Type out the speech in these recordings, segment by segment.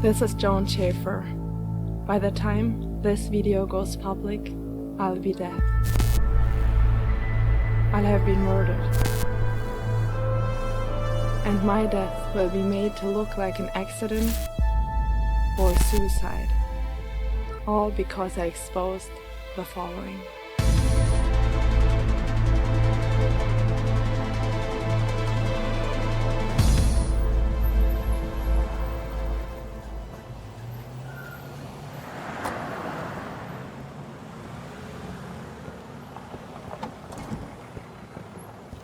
This is Joan Schaefer. By the time this video goes public, I'll be dead. I'll have been murdered. And my death will be made to look like an accident or suicide. All because I exposed the following.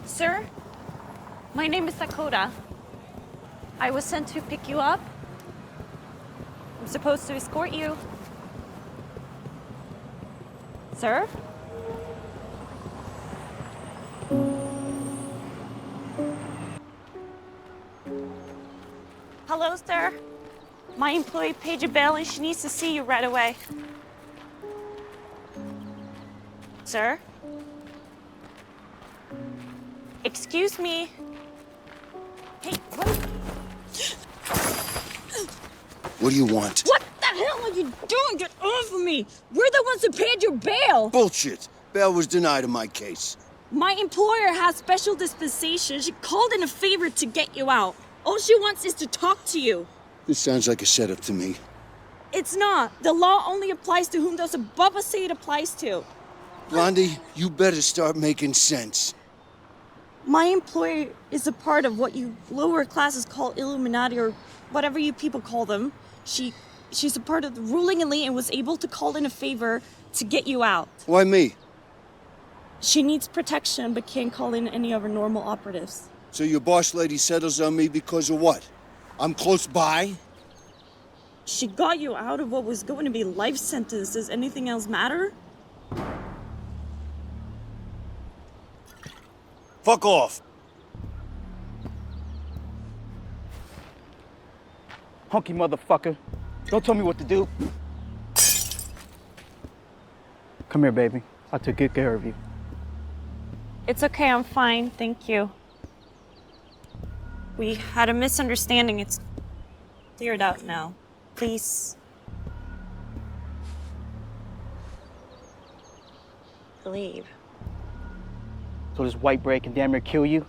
Sir, my name is Sakura. I was sent to pick you up. I'm supposed to escort you. Sir? Hello, sir. My employee paid your bail and she needs to see you right away. Sir? Excuse me. Hey, What do you want? What the hell are you doing? Get off of me! We're the ones who paid your bail! Bullshit! Bail was denied in my case. My employer has special dispensation. She called in a favor to get you out. All she wants is to talk to you. This sounds like a setup to me. It's not. The law only applies to whom those above us say it applies to. Blondie, you better start making sense. My employer is a part of what you lower classes call Illuminati or whatever you people call them. She's a part of the ruling elite and was able to call in a favor to get you out. Why me? She needs protection but can't call in any of her normal operatives. So your boss lady settles on me because of what? I'm close by? She got you out of what was going to be life sentence. Does anything else matter? Fuck off! Hunky motherfucker. Don't tell me what to do. Come here, baby. I took good care of you. it's okay, I'm fine, thank you. We had a misunderstanding. It's cleared out now. Please. Leave. So this white bread can damn near kill you,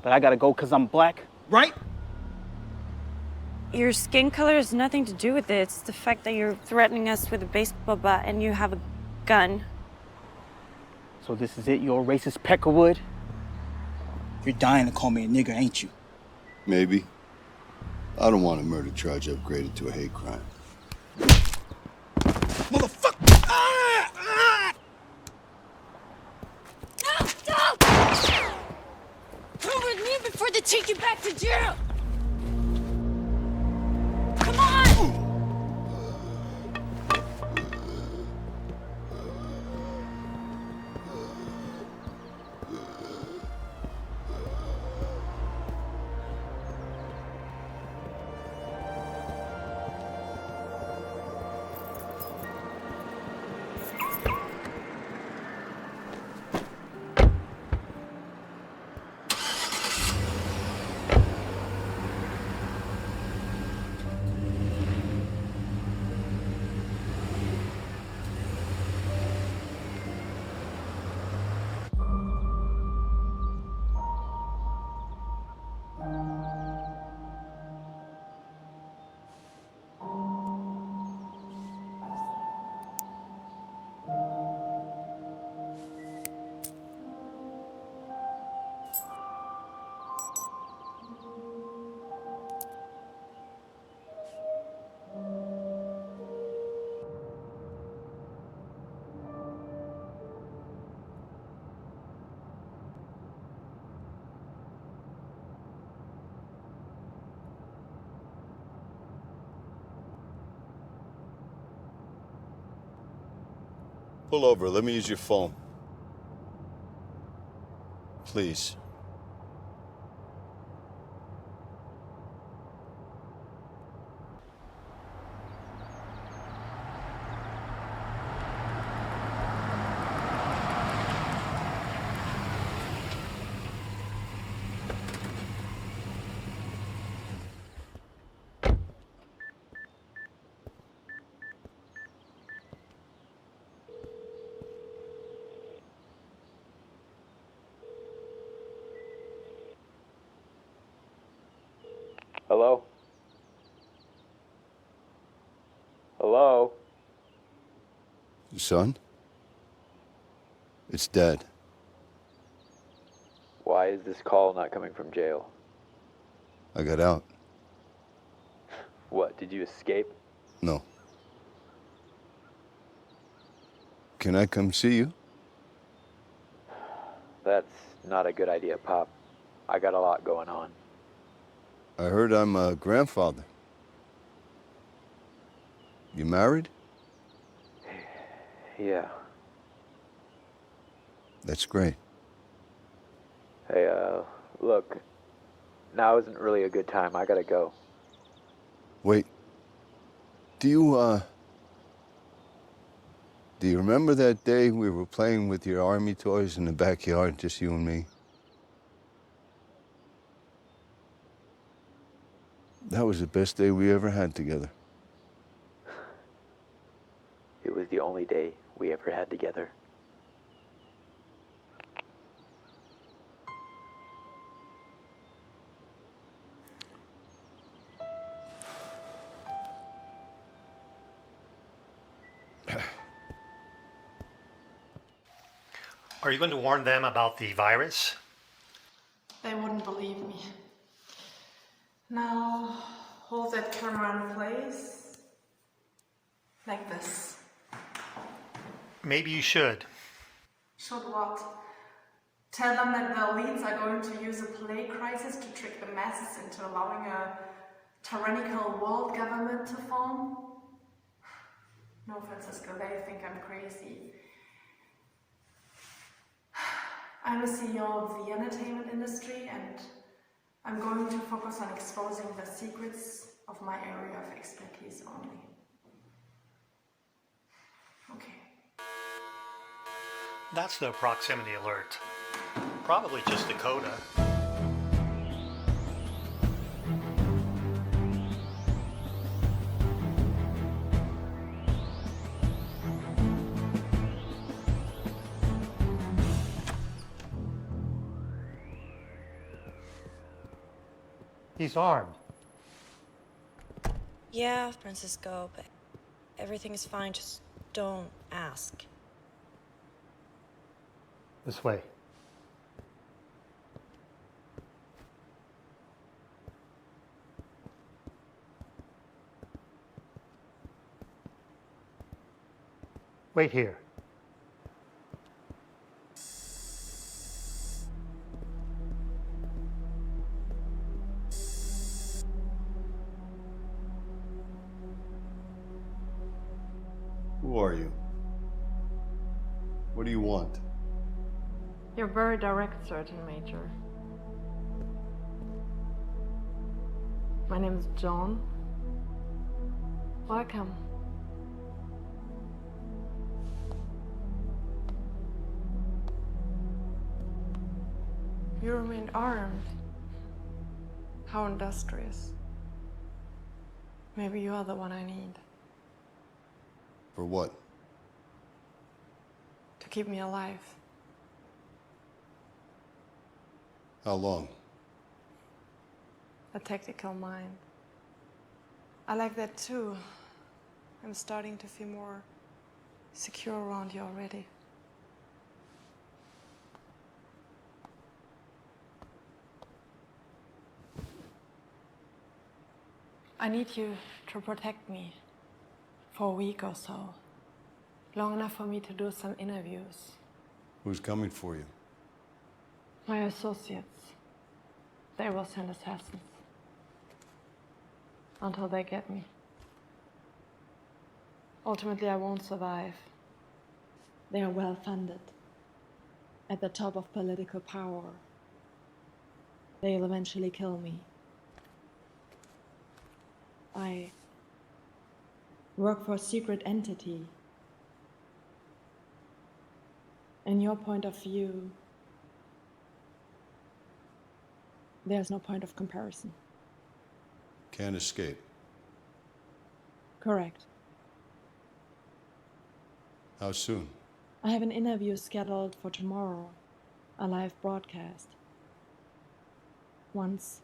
but I gotta go because I'm black, right? Your skin color has nothing to do with it. It's the fact that you're threatening us with a baseball bat and you have a gun. So this is it? You're a racist peckerwood? You're dying to call me a nigger, ain't you? Maybe. I don't want a murder charge upgraded to a hate crime. Motherfucker! No! Come with me before they take you back to jail! Come on! Pull over, let me use your phone. Please. Hello? Hello? Son? It's Dad. Why is this call not coming from jail? I got out. What, did you escape? No. Can I come see you? That's not a good idea, Pop. I got a lot going on. I heard I'm a grandfather. You married? Yeah. That's great. Hey, look. Now isn't really a good time. I gotta go. Wait. Do you remember that day we were playing with your army toys in the backyard, just you and me? That was the best day we ever had together. It was the only day we ever had together. Are you going to warn them about the virus? They wouldn't believe me. Now, hold that camera in place. Like this. Maybe you should. Should what? Tell them that the elites are going to use a plague crisis to trick the masses into allowing a tyrannical world government to form? No, Francisco, they think I'm crazy. I'm the CEO of the entertainment industry, and I'm going to focus on exposing the secrets of my area of expertise only. Okay. That's no proximity alert. Probably just Dakota. He's armed. Yeah, Francisco, but everything is fine. Just don't ask. This way. Wait here. Who are you? What do you want? You're very direct, Sergeant Major. My name is John. Welcome. You remain armed. How industrious. Maybe you are the one I need. For what? To keep me alive. How long? A tactical mind. I like that too. I'm starting to feel more secure around you already. I need you to protect me for a week or so. Long enough for me to do some interviews. Who's coming for you? My associates. They will send assassins. Until they get me. Ultimately, I won't survive. They are well funded. At the top of political power. They'll eventually kill me. I work for a secret entity. In your point of view, there's no point of comparison. Can't escape. Correct. How soon? I have an interview scheduled for tomorrow, a live broadcast. Once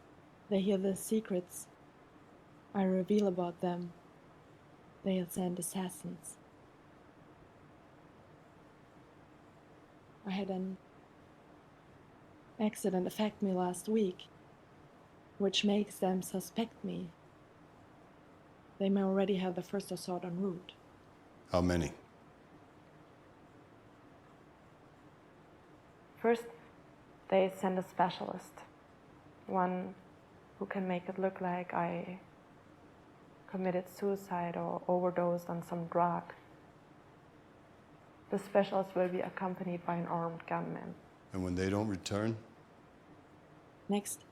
they hear the secrets I reveal about them, they'll send assassins. I had an accident affect me last week, which makes them suspect me. They may already have the first assault en route. How many? First, they send a specialist, one who can make it look like I committed suicide or overdosed on some drug. The specialist will be accompanied by an armed gunman. And when they don't return? Next,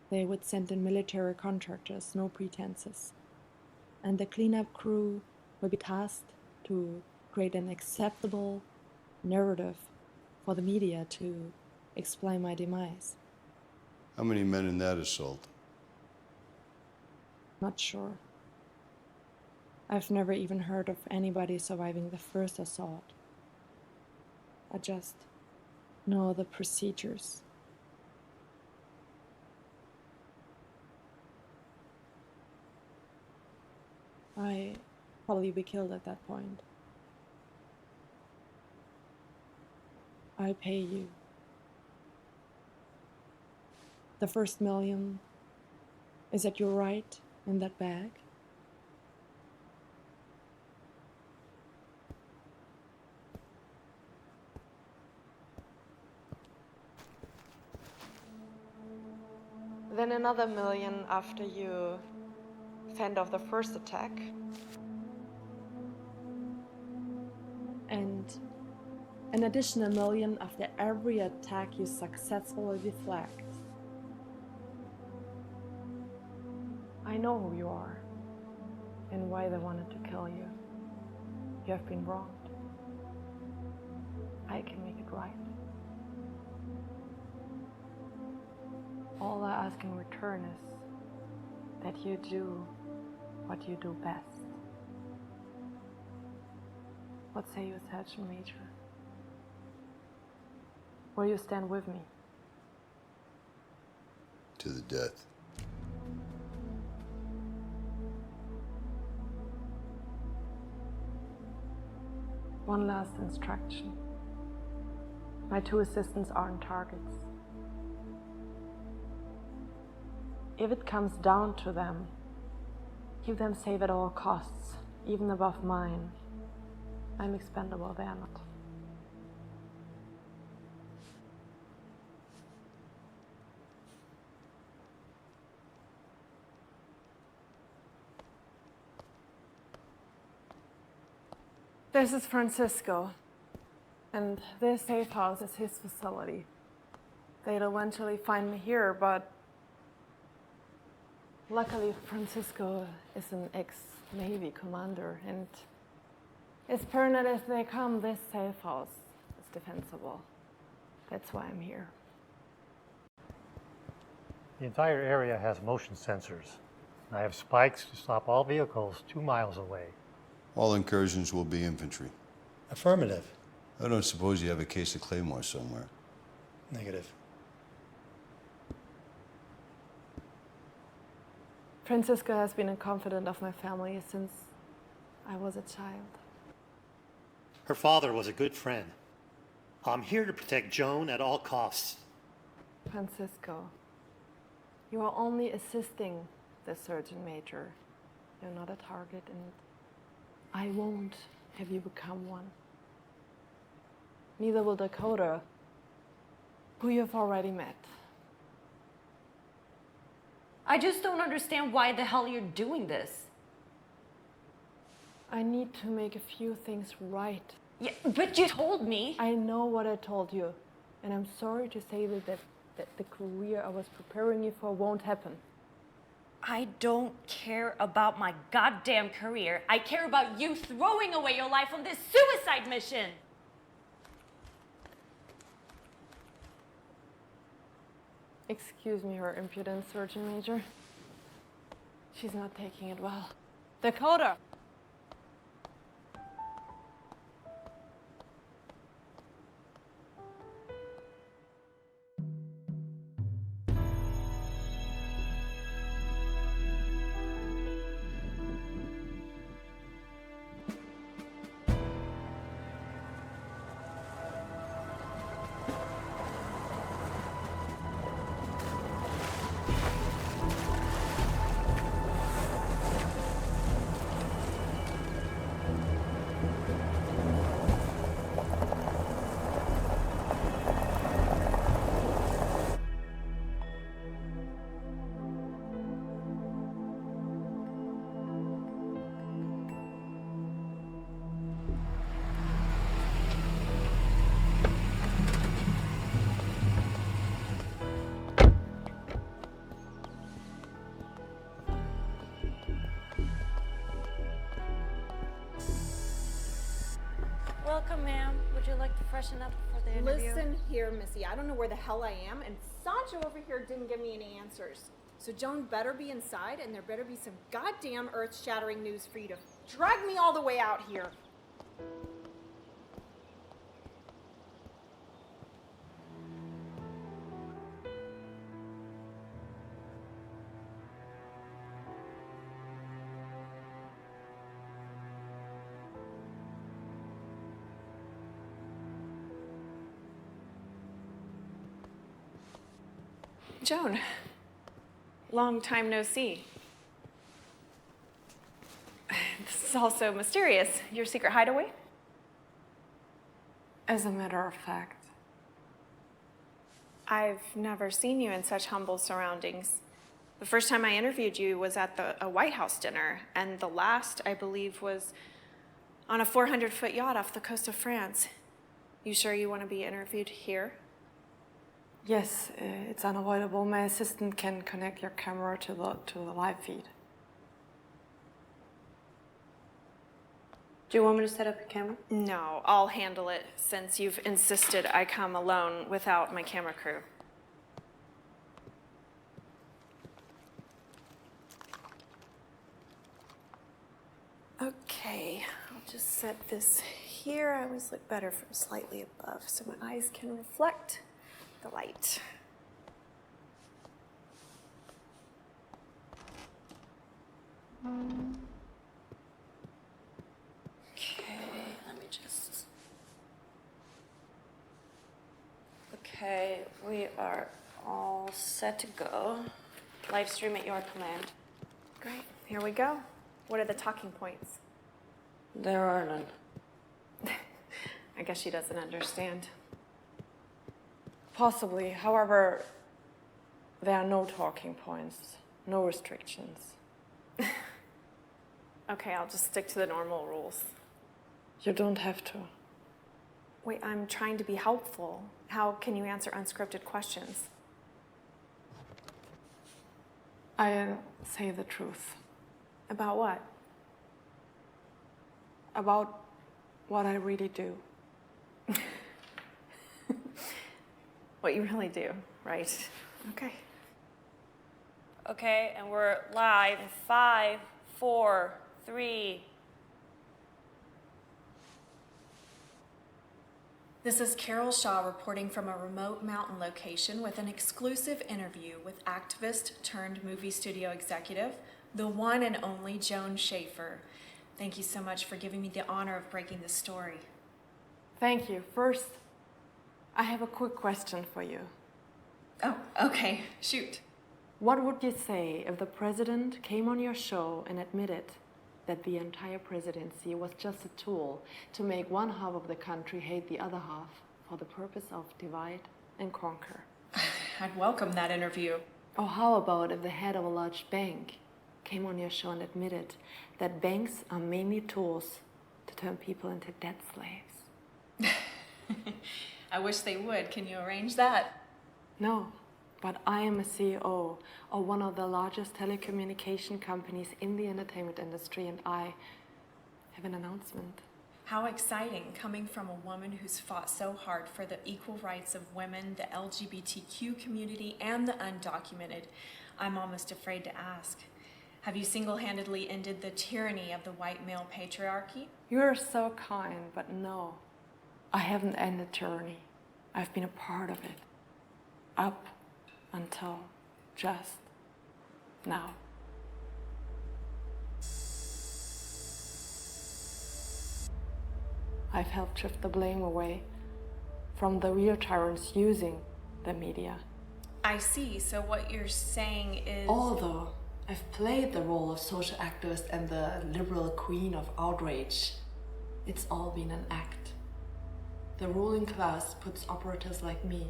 they would send in military contractors, no pretenses. And the cleanup crew will be tasked to create an acceptable narrative for the media to explain my demise. How many men in that assault? Not sure. I've never even heard of anybody surviving the first assault. I just know the procedures. I probably be killed at that point. I pay you. The first million is at your right in that bag. Then another million after you fend off the first attack. And an additional million after every attack you successfully deflect. I know who you are and why they wanted to kill you. You have been wronged. I can make it right. All I ask in return is that you do what you do best. What say you, Sergeant Major? Will you stand with me? To the death. One last instruction. My two assistants aren't targets. If it comes down to them, keep them safe at all costs, even above mine. I'm expendable, they are not. This is Francisco, and this safe house is his facility. They'll eventually find me here, but luckily Francisco is an ex-Navy commander, and as paranoid as they come, this safe house is defensible. That's why I'm here. The entire area has motion sensors. I have spikes to stop all vehicles 2 miles away. All incursions will be infantry. Affirmative. I don't suppose you have a case of Claymore somewhere. Negative. Francisco has been a confidant of my family since I was a child. Her father was a good friend. I'm here to protect Joan at all costs. Francisco, you are only assisting the Sergeant Major. You're not a target, and I won't have you become one. Neither will Dakota, who you've already met. I just don't understand why the hell you're doing this. I need to make a few things right. Yeah, but you told me. I know what I told you, and I'm sorry to say that the career I was preparing you for won't happen. I don't care about my goddamn career. I care about you throwing away your life on this suicide mission. Excuse me, Her Impudence, Sergeant Major. She's not taking it well. Dakota! Welcome, ma'am. Would you like to freshen up for the interview? Listen here, Missy. I don't know where the hell I am, and Sancho over here didn't give me any answers. So Joan better be inside, and there better be some goddamn earth-shattering news for you to drag me all the way out here. Joan, long time no see. This is also mysterious. Your secret hideaway? As a matter of fact, I've never seen you in such humble surroundings. The first time I interviewed you was at a White House dinner, and the last, I believe, was on a 400-foot yacht off the coast of France. You sure you want to be interviewed here? yes, it's unavoidable. My assistant can connect your camera to the live feed. Do you want me to set up your camera? No, I'll handle it since you've insisted I come alone without my camera crew. Okay, I'll just set this here. I always look better from slightly above so my eyes can reflect the light. Okay, let me just... Okay, we are all set to go. Live stream at your command. Great, here we go. What are the talking points? There are none. I guess she doesn't understand. Possibly. However, there are no talking points, no restrictions. Okay, I'll just stick to the normal rules. You don't have to. Wait, I'm trying to be helpful. How can you answer unscripted questions? I'll say the truth. About what? About what I really do. What you really do, right? Okay. Okay, and we're live in 5, 4, 3. This is Carol Shaw reporting from a remote mountain location with an exclusive interview with activist turned movie studio executive, the one and only Joan Schaefer. Thank you so much for giving me the honor of breaking this story. Thank you. First, I have a quick question for you. Oh, okay. Shoot. What would you say if the president came on your show and admitted that the entire presidency was just a tool to make one half of the country hate the other half for the purpose of divide and conquer? I'd welcome that interview. Or how about if the head of a large bank came on your show and admitted that banks are mainly tools to turn people into debt slaves? I wish they would. Can you arrange that? No, but I am a CEO of one of the largest telecommunication companies in the entertainment industry, and I have an announcement. How exciting, coming from a woman who's fought so hard for the equal rights of women, the LGBTQ community, and the undocumented. I'm almost afraid to ask. Have you single-handedly ended the tyranny of the white male patriarchy? You're so kind, but no. I haven't ended tyranny. I've been a part of it. Up until just now. I've helped shift the blame away from the real tyrants using the media. I see. So what you're saying is... Although I've played the role of social activist and the liberal queen of outrage, it's all been an act. The ruling class puts operatives like me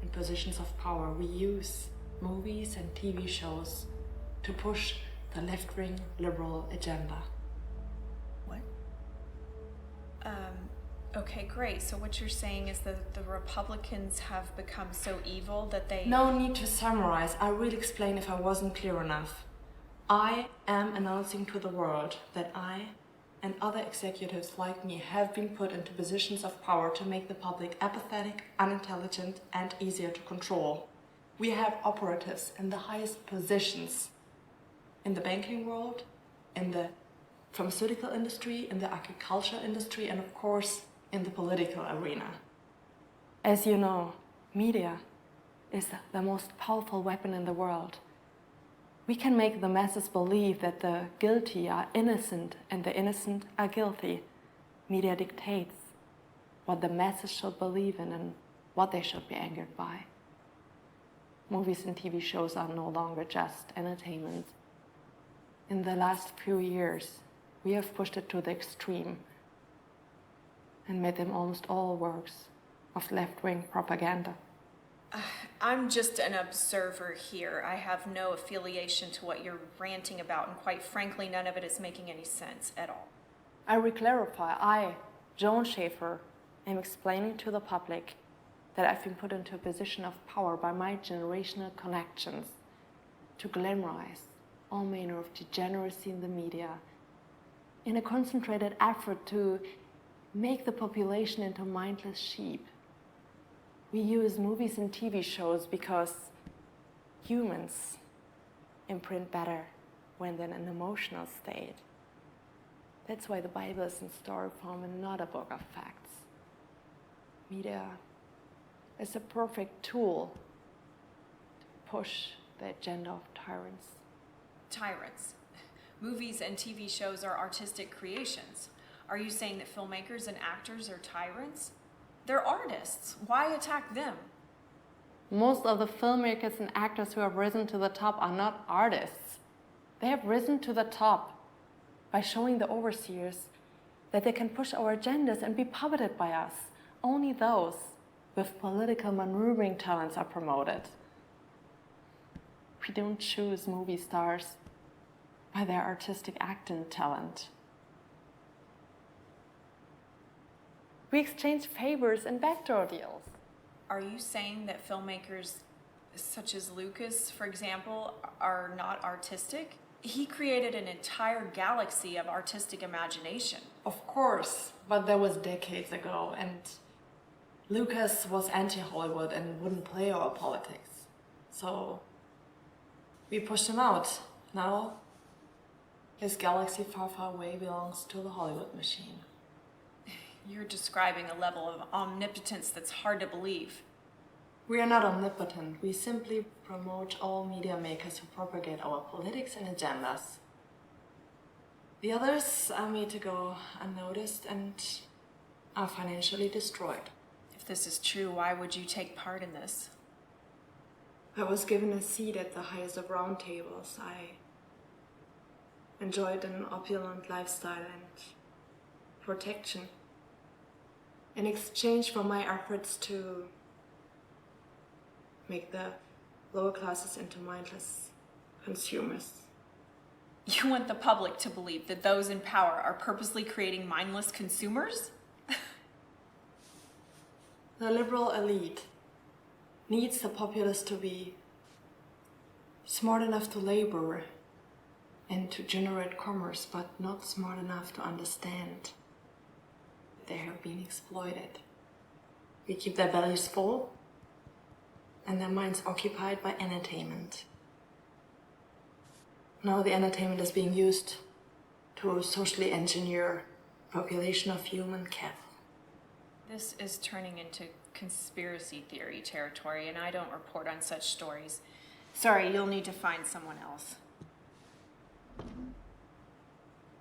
in positions of power. We use movies and TV shows to push the left-wing liberal agenda. What? Okay, great. So what you're saying is that the Republicans have become so evil that they... No need to summarize. I will explain if I wasn't clear enough. I am announcing to the world that I and other executives like me have been put into positions of power to make the public apathetic, unintelligent, and easier to control. We have operatives in the highest positions in the banking world, in the pharmaceutical industry, in the agriculture industry, and of course, in the political arena. As you know, media is the most powerful weapon in the world. We can make the masses believe that the guilty are innocent and the innocent are guilty. Media dictates what the masses should believe in and what they should be angered by. Movies and TV shows are no longer just entertainment. In the last few years, we have pushed it to the extreme and made them almost all works of left-wing propaganda. I'm just an observer here. I have no affiliation to what you're ranting about, and quite frankly, none of it is making any sense at all. I re-clarify, I, Joan Schaefer, am explaining to the public that I've been put into a position of power by my generational connections to glamorize all manner of degeneracy in the media in a concentrated effort to make the population into mindless sheep. We use movies and TV shows because humans imprint better when they're in an emotional state. That's why the Bible is in story form and not a book of facts. Media is a perfect tool to push the agenda of tyrants. Tyrants. Movies and TV shows are artistic creations. Are you saying that filmmakers and actors are tyrants? They're artists. Why attack them? Most of the filmmakers and actors who have risen to the top are not artists. They have risen to the top by showing the overseers that they can push our agendas and be puppeted by us. Only those with political maneuvering talents are promoted. We don't choose movie stars by their artistic acting talent. We exchange favors and backdoor deals. Are you saying that filmmakers such as Lucas, for example, are not artistic? He created an entire galaxy of artistic imagination. Of course, but that was decades ago, and Lucas was anti-Hollywood and wouldn't play our politics. So we pushed him out. Now his galaxy far, far away belongs to the Hollywood machine. You're describing a level of omnipotence that's hard to believe. We are not omnipotent. We simply promote all media makers who propagate our politics and agendas. The others are made to go unnoticed and are financially destroyed. If this is true, why would you take part in this? I was given a seat at the highest of round tables. I enjoyed an opulent lifestyle and protection in exchange for my efforts to make the lower classes into mindless consumers. You want the public to believe that those in power are purposely creating mindless consumers? The liberal elite needs the populace to be smart enough to labor and to generate commerce, but not smart enough to understand they have been exploited. We keep their bellies full and their minds occupied by entertainment. Now the entertainment is being used to socially engineer population of human cattle. This is turning into conspiracy theory territory, and I don't report on such stories. Sorry, you'll need to find someone else.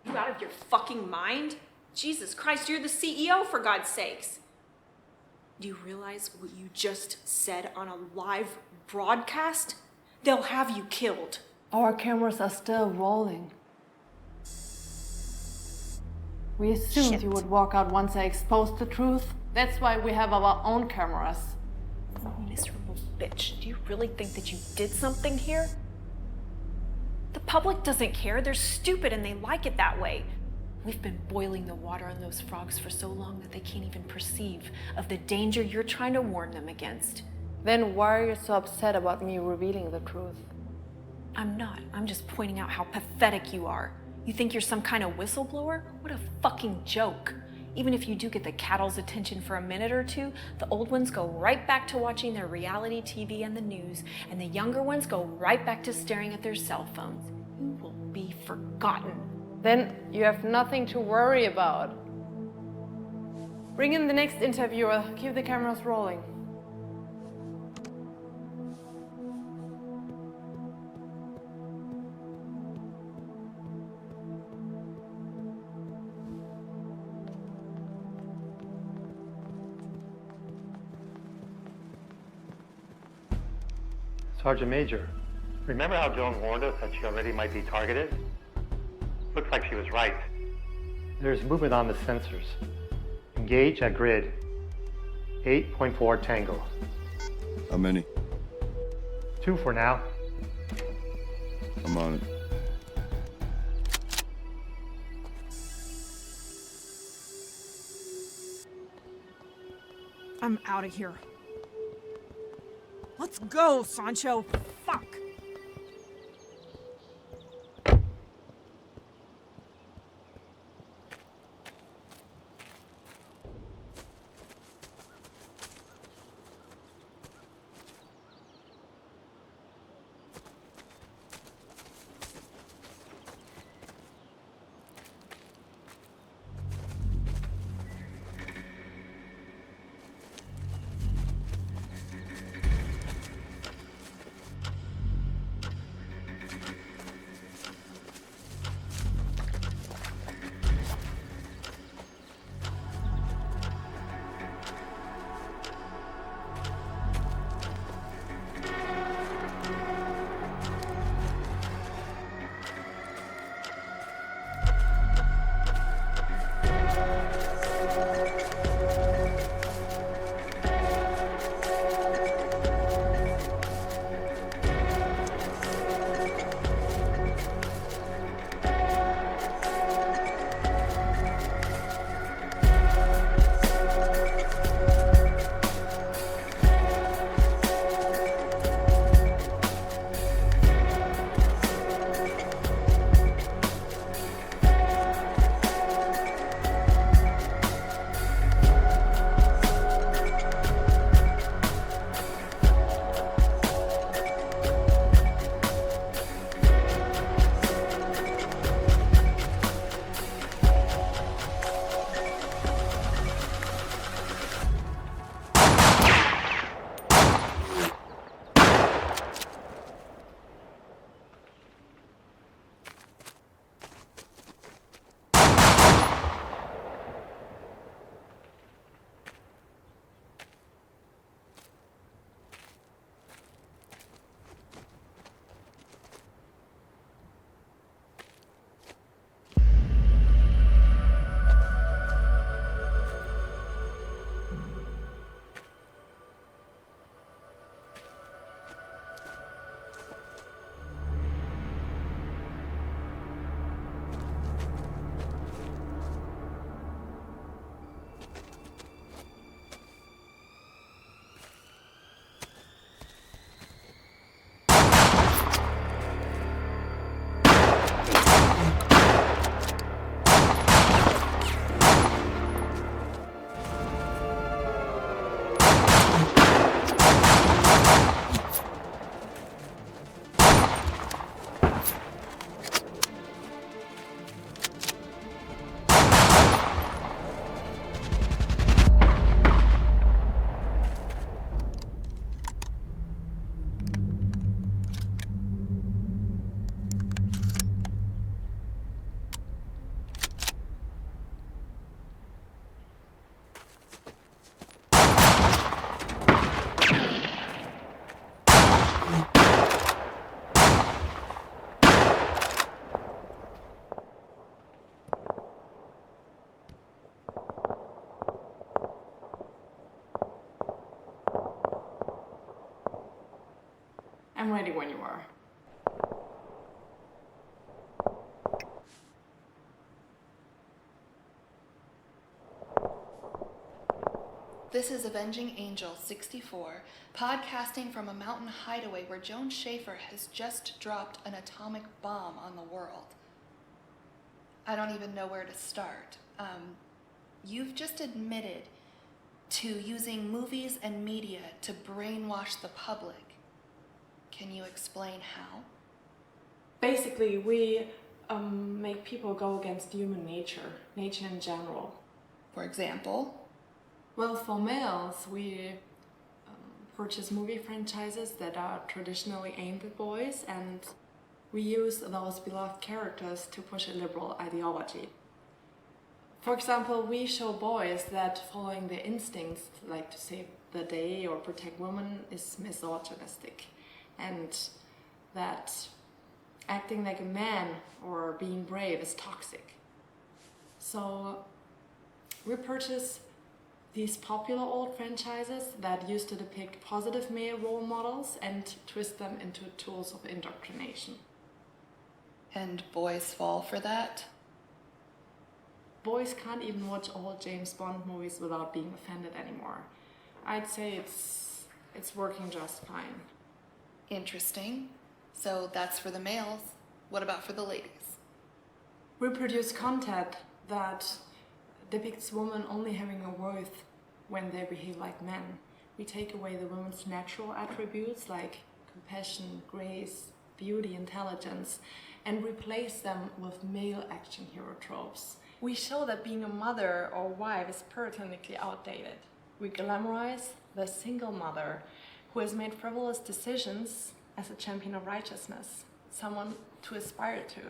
You out of your fucking mind? Jesus Christ, you're the CEO, for God's sakes. Do you realize what you just said on a live broadcast? They'll have you killed. Our cameras are still rolling. We assumed you would walk out once I exposed the truth. That's why we have our own cameras. Miserable bitch, do you really think that you did something here? The public doesn't care. They're stupid and they like it that way. We've been boiling the water on those frogs for so long that they can't even perceive of the danger you're trying to warn them against. Then why are you so upset about me revealing the truth? I'm not. I'm just pointing out how pathetic you are. You think you're some kind of whistleblower? What a fucking joke. Even if you do get the cattle's attention for a minute or two, the old ones go right back to watching their reality TV and the news, and the younger ones go right back to staring at their cell phones. You will be forgotten. Then you have nothing to worry about. Bring in the next interviewer. Keep the cameras rolling. Sergeant Major, remember how Joan warned us that she already might be targeted? Looks like she was right. There's movement on the sensors. Engage at grid 8.4 Tango. How many? 2 for now. I'm on it. I'm out of here. Let's go, Sancho. Fuck. I'm ready when you are. This is Avenging Angel 64, podcasting from a mountain hideaway where Joan Schaefer has just dropped an atomic bomb on the world. I don't even know where to start. You've just admitted to using movies and media to brainwash the public. Can you explain how? Basically, we make people go against human nature in general. For example? Well, for males, we purchase movie franchises that are traditionally aimed at boys, and we use those beloved characters to push a liberal ideology. For example, we show boys that following their instincts, like to save the day or protect women, is misogynistic, and that acting like a man or being brave is toxic. So we purchase these popular old franchises that used to depict positive male role models and twist them into tools of indoctrination. And boys fall for that? Boys can't even watch old James Bond movies without being offended anymore. I'd say it's working just fine. Interesting. So that's for the males. What about for the ladies? We produce content that depicts women only having a worth when they behave like men. We take away the women's natural attributes like compassion, grace, beauty, intelligence, and replace them with male action hero tropes. We show that being a mother or wife is puritanical outdated. We glamorize the single mother who has made frivolous decisions as a champion of righteousness, someone to aspire to.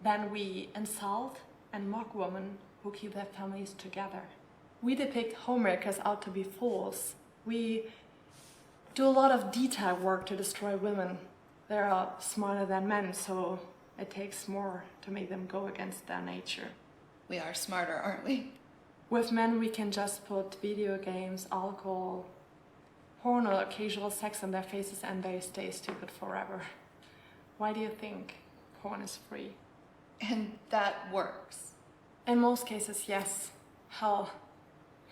Then we insult and mock women who keep their families together. We depict homemakers out to be fools. We do a lot of detail work to destroy women. They are smarter than men, so it takes more to make them go against their nature. We are smarter, aren't we? With men, we can just put video games, alcohol, porn, or casual sex in their faces and they stay stupid forever. Why do you think porn is free? And that works? In most cases, yes. Hell,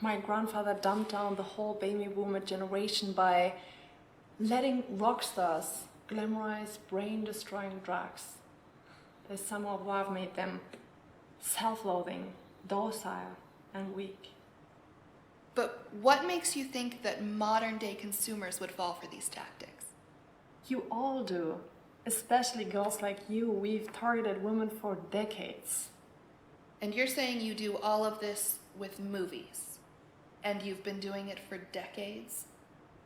my grandfather dumped down the whole baby boomer generation by letting rock stars glamorize brain-destroying drugs. The summer of love made them self-loathing, docile, and weak. But what makes you think that modern-day consumers would fall for these tactics? You all do. Especially girls like you. We've targeted women for decades. And you're saying you do all of this with movies? And you've been doing it for decades?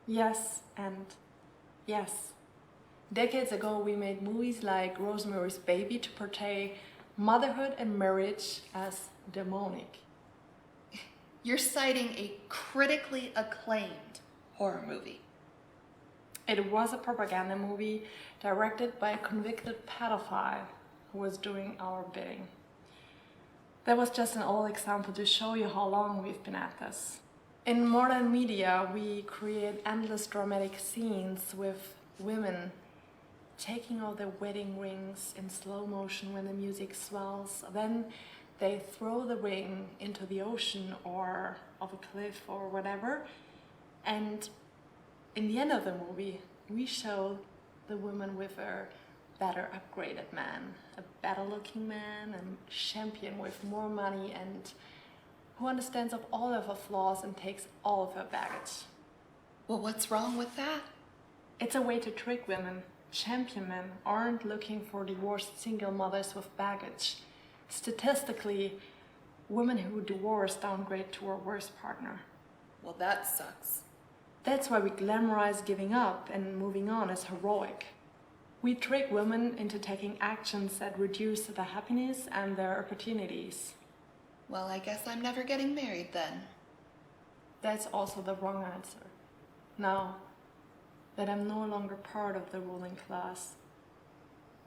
Yes, and yes. Decades ago, we made movies like Rosemary's Baby to portray motherhood and marriage as demonic. You're citing a critically acclaimed horror movie. It was a propaganda movie directed by a convicted pedophile who was doing our bidding. That was just an old example to show you how long we've been at this. In modern media, we create endless dramatic scenes with women taking off their wedding rings in slow motion when the music swells. Then they throw the ring into the ocean or off a cliff or whatever. And in the end of the movie, we show the woman with a better upgraded man, a better looking man, a champion with more money and who understands of all of her flaws and takes all of her baggage. Well, what's wrong with that? It's a way to trick women. Champion men aren't looking for divorced single mothers with baggage. Statistically, women who divorce downgrade to a worse partner. Well, that sucks. That's why we glamorize giving up and moving on as heroic. We trick women into taking actions that reduce their happiness and their opportunities. Well, I guess I'm never getting married then. That's also the wrong answer. Now that I'm no longer part of the ruling class,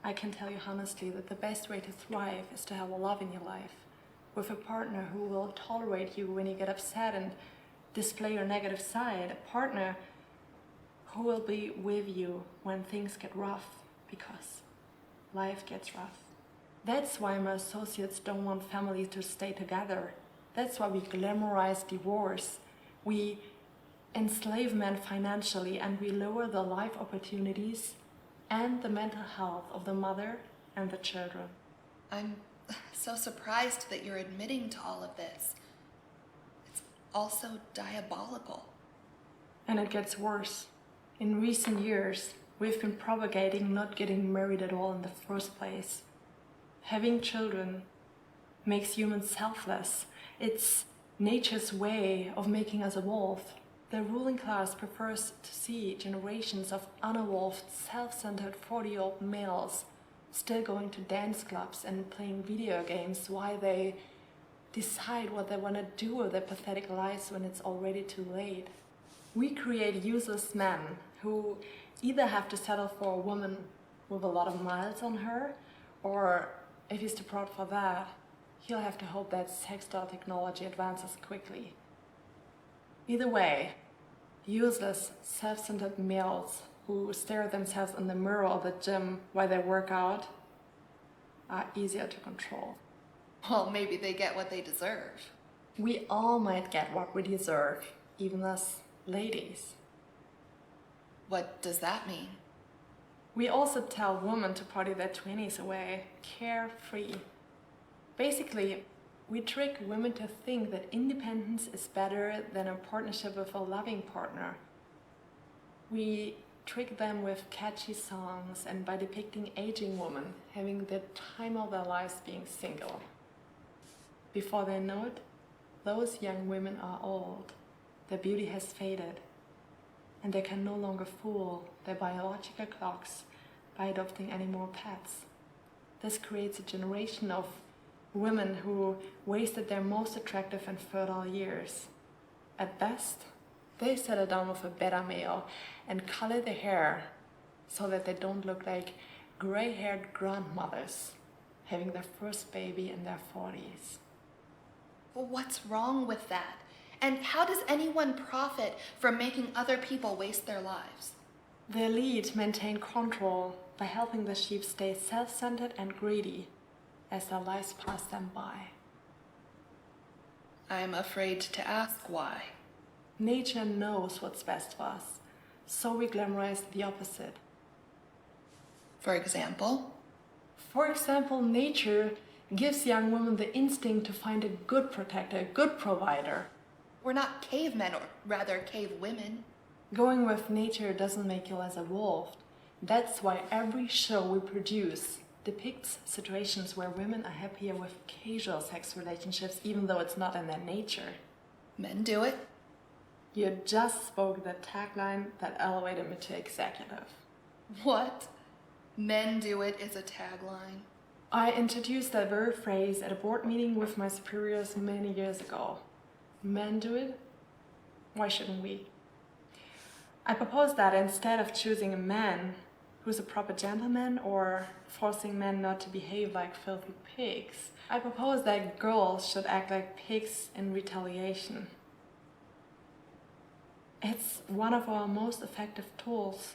I can tell you honestly that the best way to thrive is to have a love in your life, with a partner who will tolerate you when you get upset and display your negative side, a partner who will be with you when things get rough, because life gets rough. That's why my associates don't want families to stay together. That's why we glamorize divorce. We enslave men financially and we lower the life opportunities and the mental health of the mother and the children. I'm so surprised that you're admitting to all of this. It's also diabolical. And it gets worse. In recent years, we've been propagating not getting married at all in the first place. Having children makes humans selfless. It's nature's way of making us evolve. The ruling class prefers to see generations of unevolved, self-centered 40-year-old males still going to dance clubs and playing video games while they decide what they want to do with their pathetic lives when it's already too late. We create useless men who either have to settle for a woman with a lot of miles on her, or if he's too proud for that, he'll have to hope that sex doll technology advances quickly. Either way, useless, self-centered males who stare at themselves in the mirror of the gym while they work out are easier to control. Well, maybe they get what they deserve. We all might get what we deserve, even us ladies. What does that mean? We also tell women to party their 20s away, carefree. Basically, we trick women to think that independence is better than a partnership with a loving partner. We trick them with catchy songs and by depicting aging women having the time of their lives being single. Before they know it, those young women are old. Their beauty has faded, and they can no longer fool their biological clocks by adopting any more pets. This creates a generation of women who wasted their most attractive and fertile years. At best, they settle down with a beta male and color their hair so that they don't look like gray-haired grandmothers having their first baby in their 40s. Well, what's wrong with that? And how does anyone profit from making other people waste their lives? The elite maintain control by helping the sheep stay self-centered and greedy as their lives pass them by. I'm afraid to ask why. Nature knows what's best for us, so we glamorize the opposite. For example? For example, nature gives young women the instinct to find a good protector, a good provider. We're not cavemen, or rather cave women. Going with nature doesn't make you less evolved. That's why every show we produce depicts situations where women are happier with casual sex relationships, even though it's not in their nature. Men do it. You just spoke the tagline that elevated me to executive. What? Men do it is a tagline. I introduced that very phrase at a board meeting with my superiors many years ago. Men do it? Why shouldn't we? I propose that instead of choosing a man who's a proper gentleman or forcing men not to behave like filthy pigs, I propose that girls should act like pigs in retaliation. It's one of our most effective tools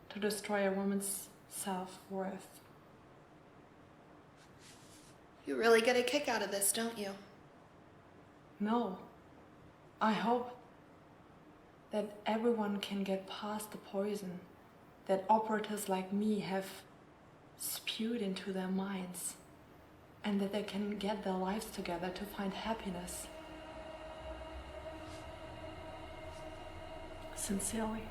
to destroy a woman's self-worth. You really get a kick out of this, don't you? No. I hope that everyone can get past the poison that operatives like me have spewed into their minds, and that they can get their lives together to find happiness. Sincerely.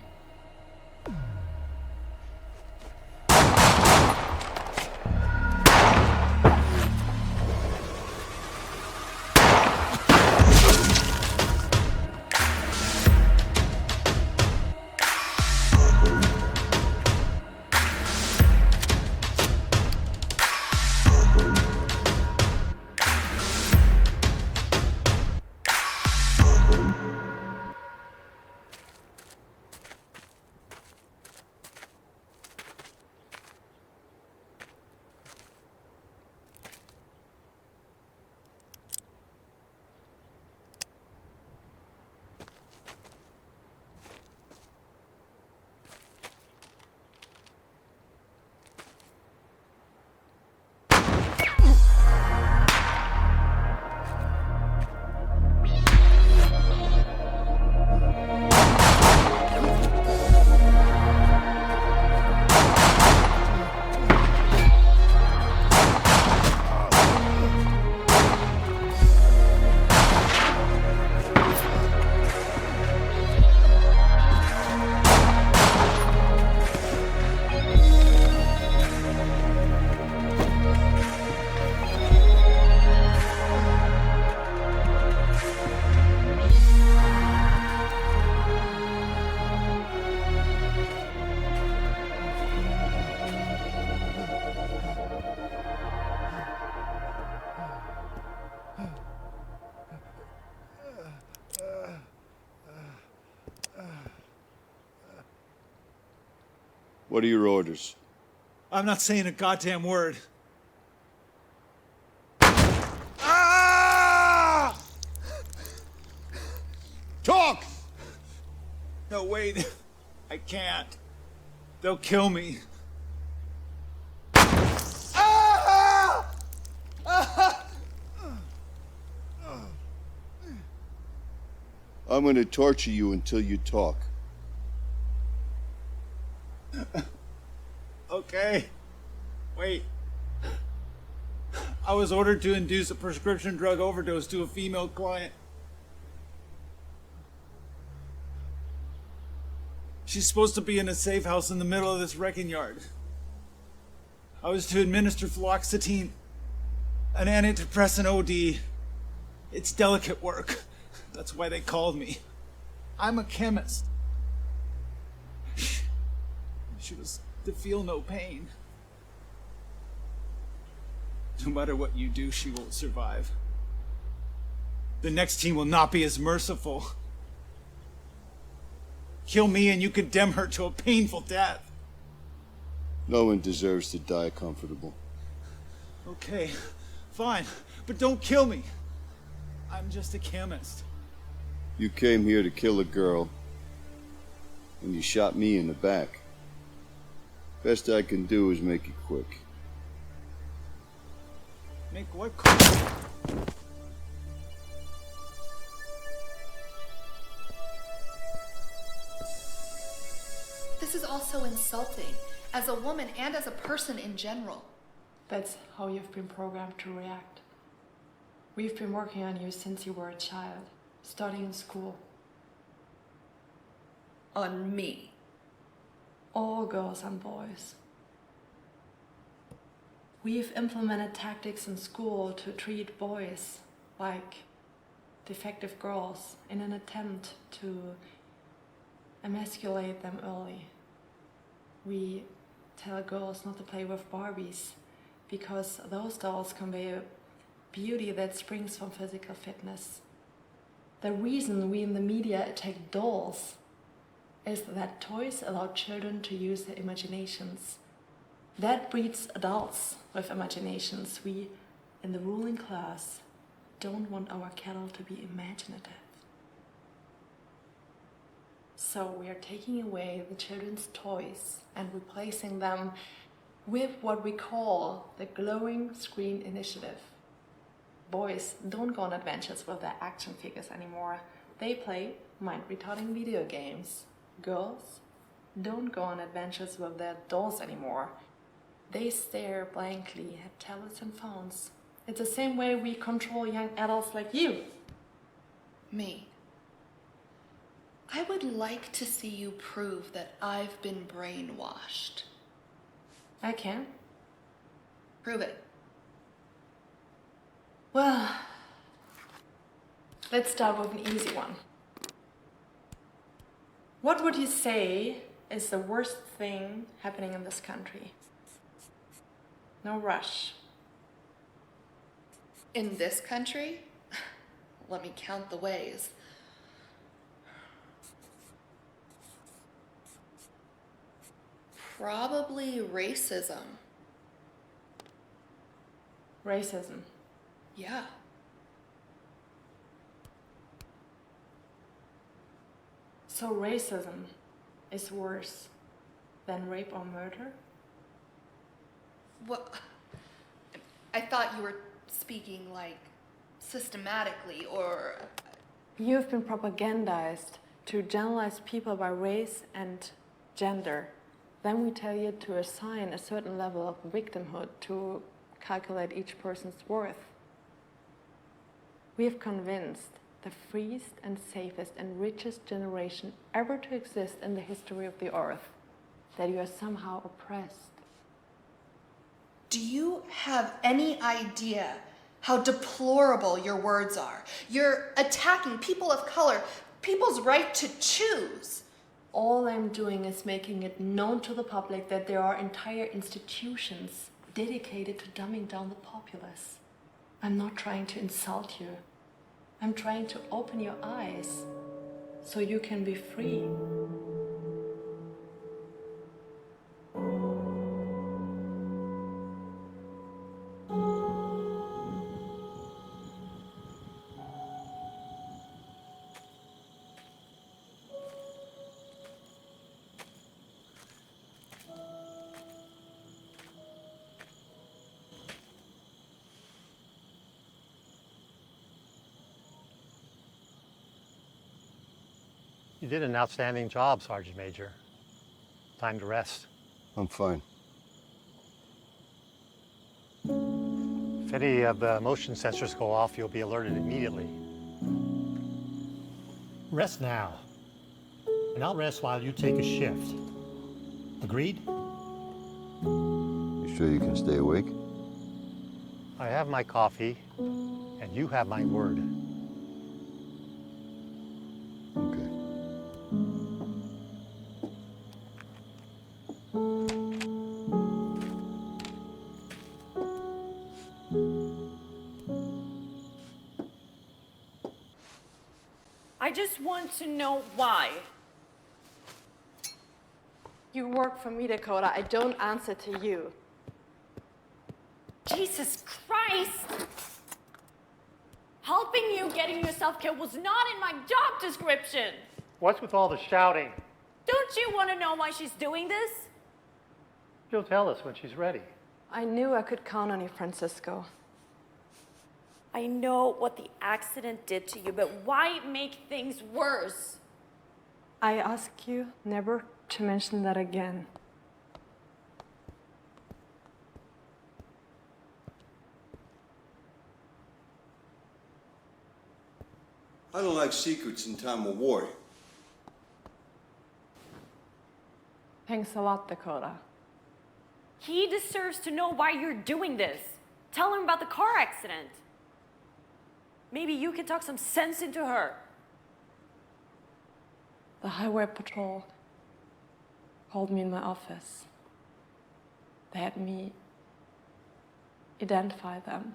What are your orders? I'm not saying a goddamn word. Ah! Talk! No, wait. I can't. They'll kill me. Ah! Ah! I'm going to torture you until you talk. Okay. Wait. I was ordered to induce a prescription drug overdose to a female client. She's supposed to be in a safe house in the middle of this wrecking yard. I was to administer fluoxetine, an antidepressant OD. It's delicate work. That's why they called me. I'm a chemist. She was to feel no pain. No matter what you do, she won't survive. The next team will not be as merciful. Kill me and you condemn her to a painful death. No one deserves to die comfortable. Okay, fine, but don't kill me. I'm just a chemist. You came here to kill a girl, and you shot me in the back. Best I can do is make it quick. Make what? This is also insulting, as a woman and as a person in general. That's how you've been programmed to react. We've been working on you since you were a child, studying in school. On me? All girls and boys. We've implemented tactics in school to treat boys like defective girls in an attempt to emasculate them early. We tell girls not to play with Barbies because those dolls convey a beauty that springs from physical fitness. The reason we in the media attack dolls is that toys allow children to use their imaginations. That breeds adults with imaginations. We, in the ruling class, don't want our cattle to be imaginative. So we are taking away the children's toys and replacing them with what we call the Glowing Screen Initiative. Boys don't go on adventures with their action figures anymore. They play mind-retarding video games. Girls don't go on adventures with their dolls anymore. They stare blankly at tablets and phones. It's the same way we control young adults like you. Me. I would like to see you prove that I've been brainwashed. I can. Prove it. Well, let's start with an easy one. What would you say is the worst thing happening in this country? No rush. In this country? Let me count the ways. Probably racism. Racism. Yeah. So racism is worse than rape or murder? Well, I thought you were speaking like systematically or... You've been propagandized to generalize people by race and gender. Then we tell you to assign a certain level of victimhood to calculate each person's worth. We have convinced the freest and safest and richest generation ever to exist in the history of the earth that you are somehow oppressed. Do you have any idea how deplorable your words are? You're attacking people of color, people's right to choose. All I'm doing is making it known to the public that there are entire institutions dedicated to dumbing down the populace. I'm not trying to insult you. I'm trying to open your eyes so you can be free. You did an outstanding job, Sergeant Major. Time to rest. I'm fine. If any of the motion sensors go off, you'll be alerted immediately. Rest now, and I'll rest while you take a shift. Agreed? You sure you can stay awake? I have my coffee, and you have my word. Okay. I just want to know why. You work for me, Dakota. I don't answer to you. Jesus Christ! Helping you getting yourself killed was not in my job description. What's with all the shouting? Don't you want to know why she's doing this? She'll tell us when she's ready. I knew I could count on you, Francisco. I know what the accident did to you, but why make things worse? I ask you never to mention that again. I don't like secrets in time of war. Thanks a lot, Dakota. He deserves to know why you're doing this. Tell him about the car accident. Maybe you can talk some sense into her. The highway patrol called me in my office. They had me identify them.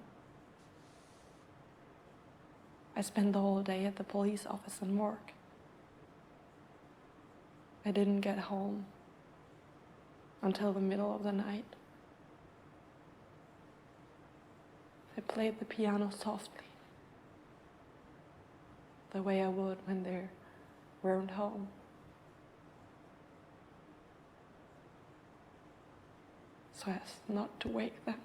I spent the whole day at the police office and work. I didn't get home until the middle of the night. I played the piano softly, the way I would when they weren't home. So as not to wake them.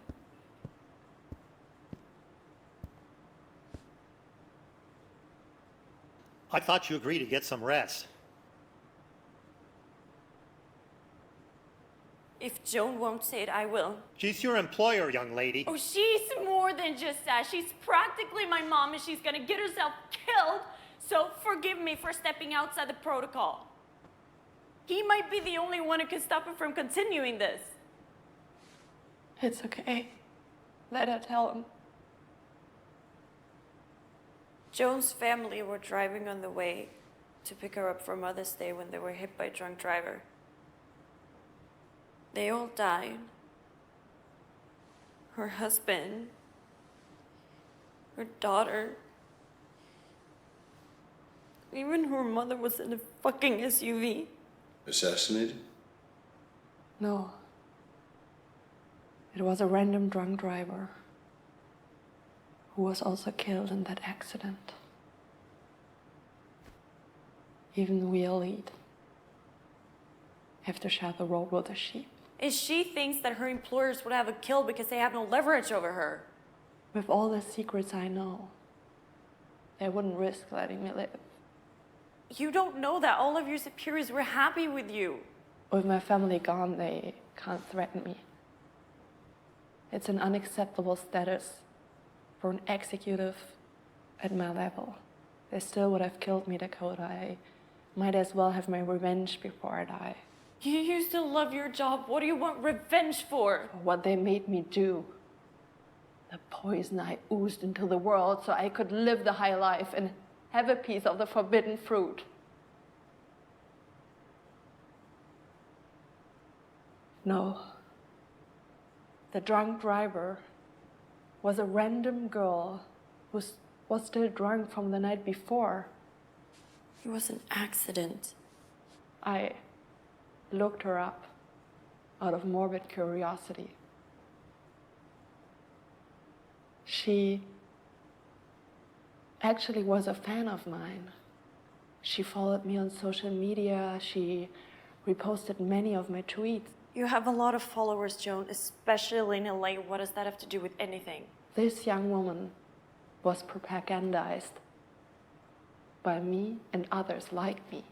I thought you agreed to get some rest. If Joan won't say it, I will. She's your employer, young lady. Oh, she's more than just that. She's practically my mom and she's gonna get herself killed. So forgive me for stepping outside the protocol. He might be the only one who can stop her from continuing this. It's okay. Let her tell him. Joan's family were driving on the way to pick her up for Mother's Day when they were hit by a drunk driver. They all died. Her husband, her daughter, even her mother was in a fucking SUV. Assassinated? No. It was a random drunk driver who was also killed in that accident. Even we elite have to share the road with the sheep. And she thinks that her employers would have her killed because they have no leverage over her. With all the secrets I know, they wouldn't risk letting me live. You don't know that all of your superiors were happy with you. With my family gone, they can't threaten me. It's an unacceptable status for an executive at my level. They still would have killed me, Dakota. I might as well have my revenge before I die. You used to love your job. What do you want revenge for? For what they made me do. The poison I oozed into the world so I could live the high life and have a piece of the forbidden fruit. No. The drunk driver was a random girl who was still drunk from the night before. It was an accident. I looked her up out of morbid curiosity. She actually was a fan of mine. She followed me on social media. She reposted many of my tweets. You have a lot of followers, Joan, especially in LA. What does that have to do with anything? This young woman was propagandized by me and others like me.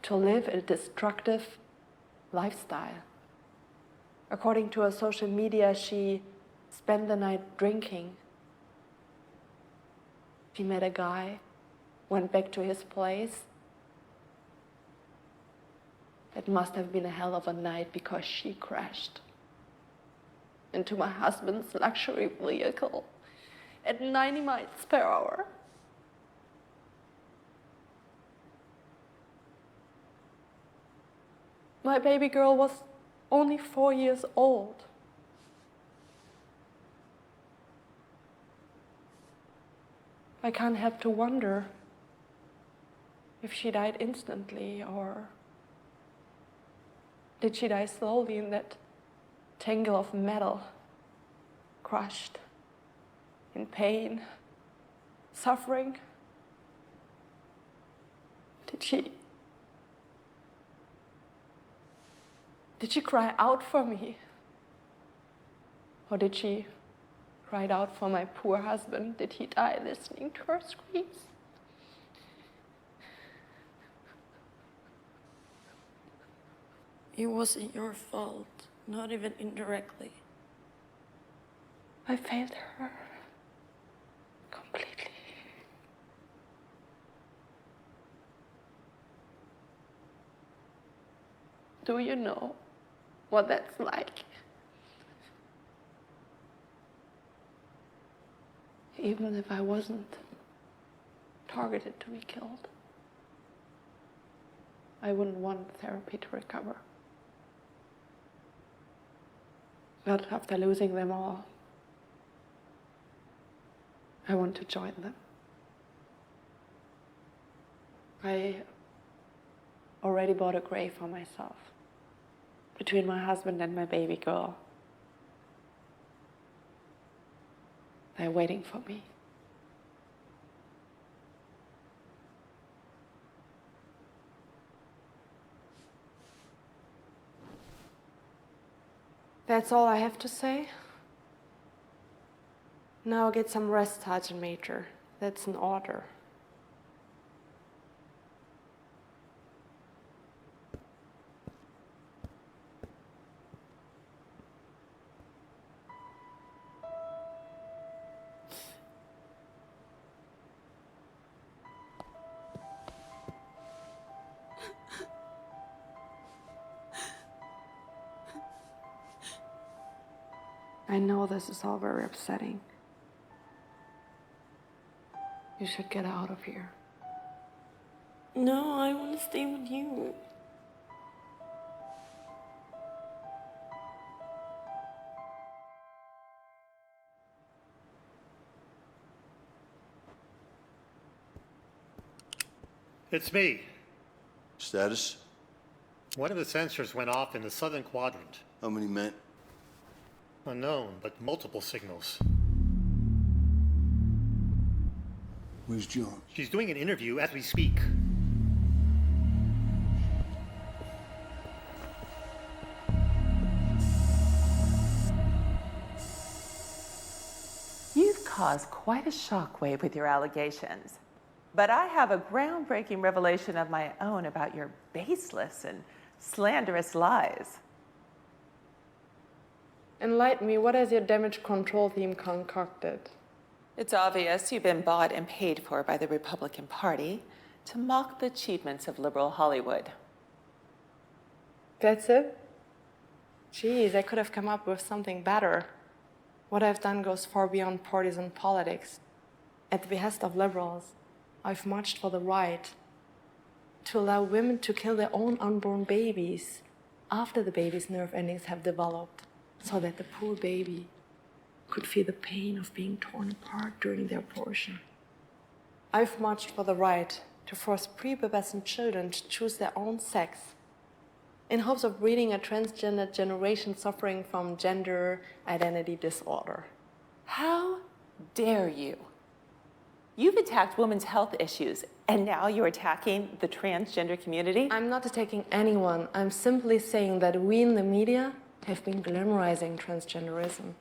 to live a destructive lifestyle. According to her social media, she spent the night drinking. She met a guy, went back to his place. It must have been a hell of a night because she crashed into my husband's luxury vehicle at 90 miles per hour. My baby girl was only 4 years old. I can't help to wonder if she died instantly or did she die slowly in that tangle of metal, crushed, in pain, suffering? Did she cry out for me? Or did she cry out for my poor husband? Did he die listening to her screams? It wasn't your fault, not even indirectly. I failed her completely. Do you know what that's like? Even if I wasn't targeted to be killed, I wouldn't want therapy to recover. But after losing them all, I want to join them. I already bought a grave for myself between my husband and my baby girl. They're waiting for me. That's all I have to say. Now get some rest, Sergeant Major. That's an order. I know this is all very upsetting. You should get out of here. No, I want to stay with you. It's me. Status? One of the sensors went off in the southern quadrant. How many men? Unknown, but multiple signals. Where's John? She's doing an interview as we speak. You've caused quite a shockwave with your allegations. But I have a groundbreaking revelation of my own about your baseless and slanderous lies. Enlighten me, what has your damage control team concocted? It's obvious you've been bought and paid for by the Republican Party to mock the achievements of liberal Hollywood. That's it? Geez, I could have come up with something better. What I've done goes far beyond partisan politics. At the behest of liberals, I've marched for the right to allow women to kill their own unborn babies after the baby's nerve endings have developed, so that the poor baby could feel the pain of being torn apart during their abortion. I've marched for the right to force prepubescent children to choose their own sex in hopes of breeding a transgender generation suffering from gender identity disorder. How dare you? You've attacked women's health issues, and now you're attacking the transgender community? I'm not attacking anyone. I'm simply saying that we in the media have been glamorizing transgenderism.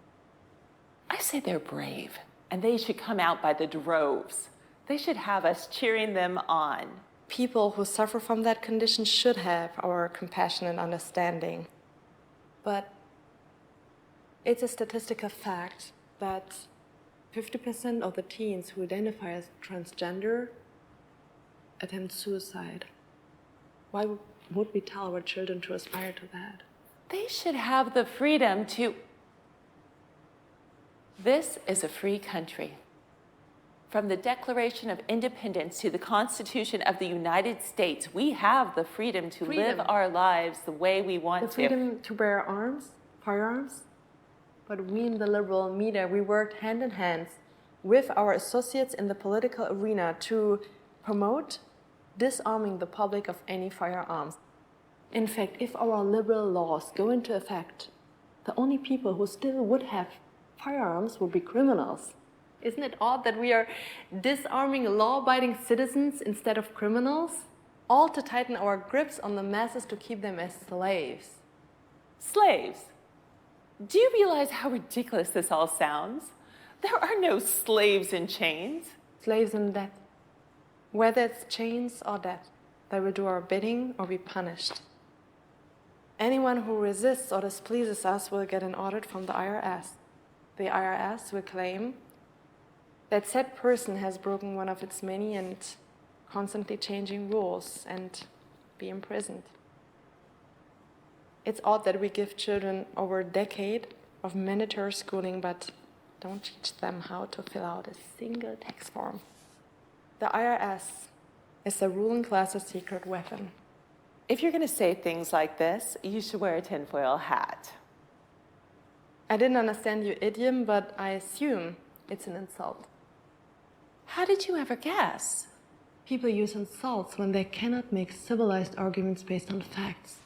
I say they're brave, and they should come out by the droves. They should have us cheering them on. people who suffer from that condition should have our compassion and understanding. But it's a statistical fact that 50% of the teens who identify as transgender attempt suicide. Why would we tell our children to aspire to that? They should have the freedom to. This is a free country. From the Declaration of Independence to the Constitution of the United States, we have the freedom to live our lives the way we want to. The freedom to bear arms, firearms. But we in the liberal media, we worked hand in hand with our associates in the political arena to promote disarming the public of any firearms. In fact, if our liberal laws go into effect, the only people who still would have firearms would be criminals. Isn't it odd that we are disarming law-abiding citizens instead of criminals? All to tighten our grips on the masses to keep them as slaves. Slaves? Do you realize how ridiculous this all sounds? There are no slaves in chains. Slaves in debt. Whether it's chains or debt, they will do our bidding or be punished. Anyone who resists or displeases us will get an audit from the IRS. The IRS will claim that said person has broken one of its many and constantly changing rules and be imprisoned. It's odd that we give children over a decade of mandatory schooling but don't teach them how to fill out a single tax form. The IRS is the ruling class's secret weapon. If you're going to say things like this, you should wear a tinfoil hat. I didn't understand your idiom, but I assume it's an insult. How did you ever guess? People use insults when they cannot make civilized arguments based on facts.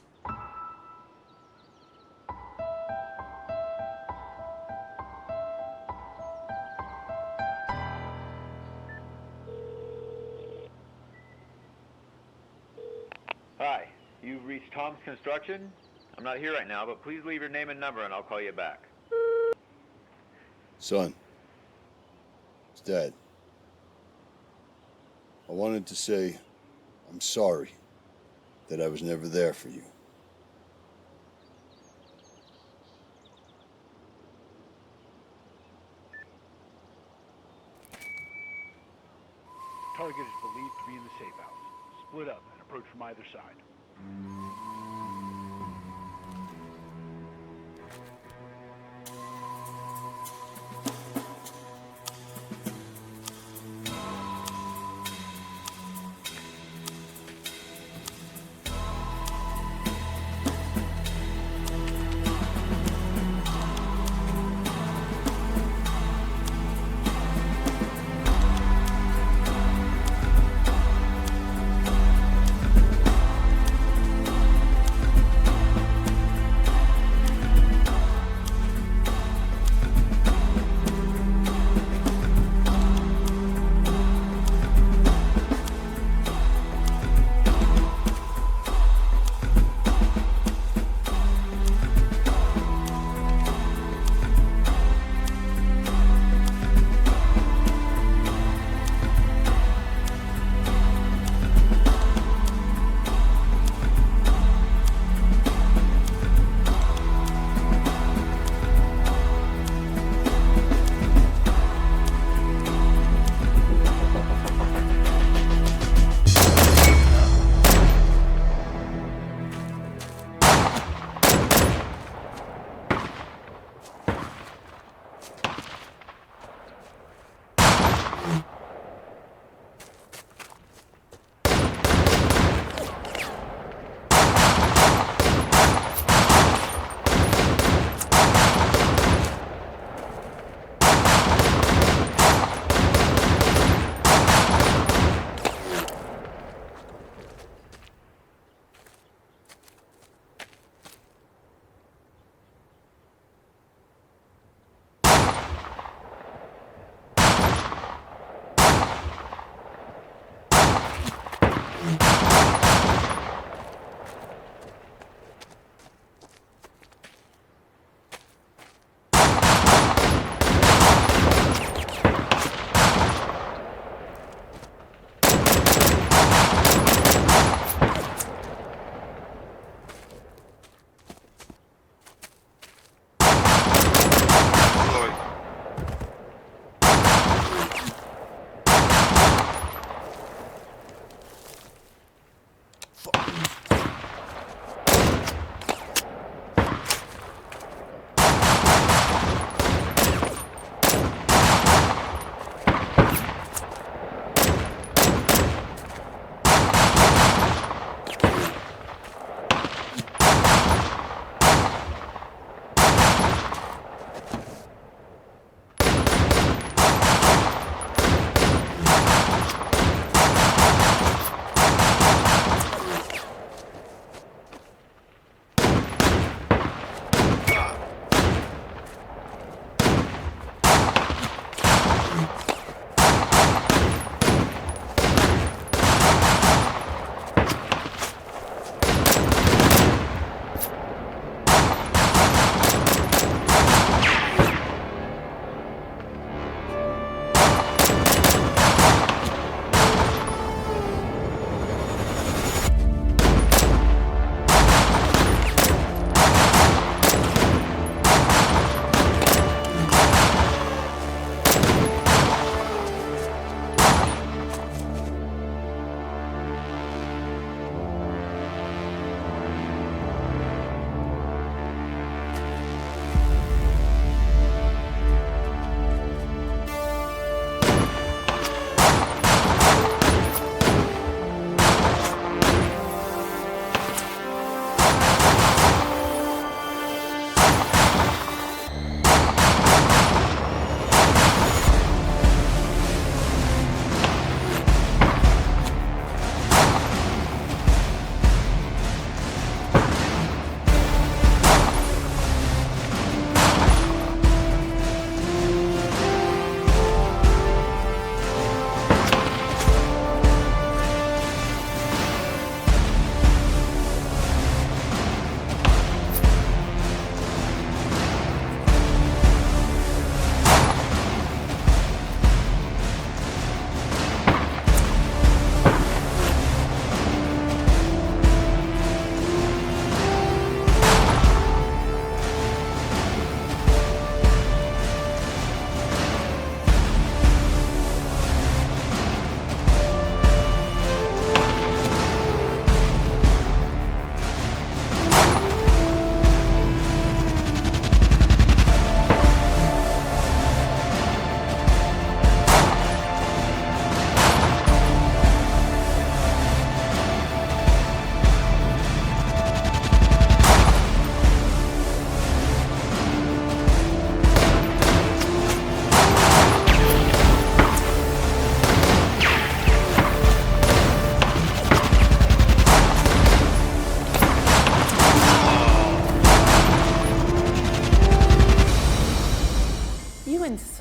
Hi, you've reached Tom's Construction. I'm not here right now, but please leave your name and number and I'll call you back. Son, it's Dad. I wanted to say I'm sorry that I was never there for you. Target is believed to be in the safe house. Split up and approach from either side.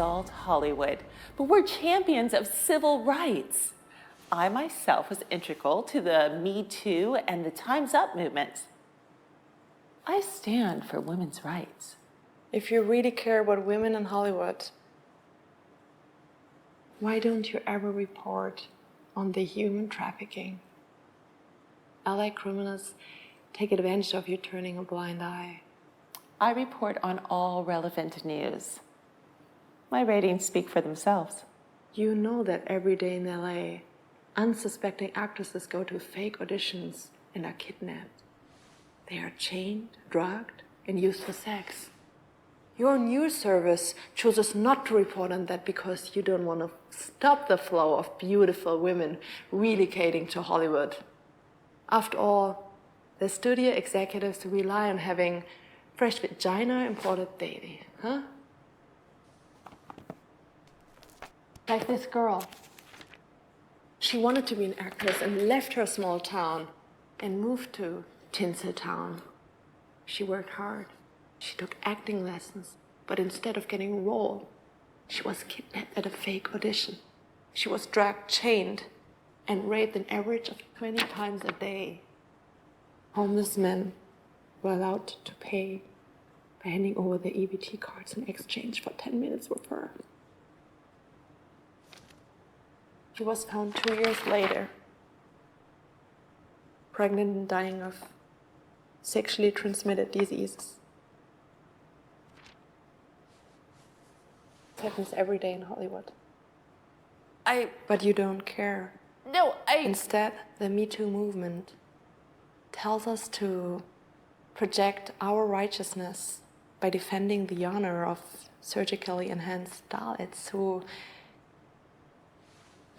insult Hollywood, but we're champions of civil rights. I myself was integral to the Me Too and the Time's Up movements. I stand for women's rights. If you really care about women in Hollywood, why don't you ever report on the human trafficking? LA criminals take advantage of you turning a blind eye. I report on all relevant news. My ratings speak for themselves. You know that every day in LA, unsuspecting actresses go to fake auditions and are kidnapped. They are chained, drugged, and used for sex. Your news service chooses not to report on that because you don't want to stop the flow of beautiful women relocating to Hollywood. After all, the studio executives rely on having fresh vagina imported daily, huh? Like this girl. She wanted to be an actress and left her small town and moved to Tinseltown. She worked hard. She took acting lessons, but instead of getting a role, she was kidnapped at a fake audition. She was dragged, chained, and raped an average of 20 times a day. Homeless men were allowed to pay by handing over their EBT cards in exchange for 10 minutes with her. She was found 2 years later, pregnant and dying of sexually transmitted diseases. It happens every day in Hollywood. But you don't care. Instead, the Me Too movement tells us to project our righteousness by defending the honor of surgically enhanced Dalits who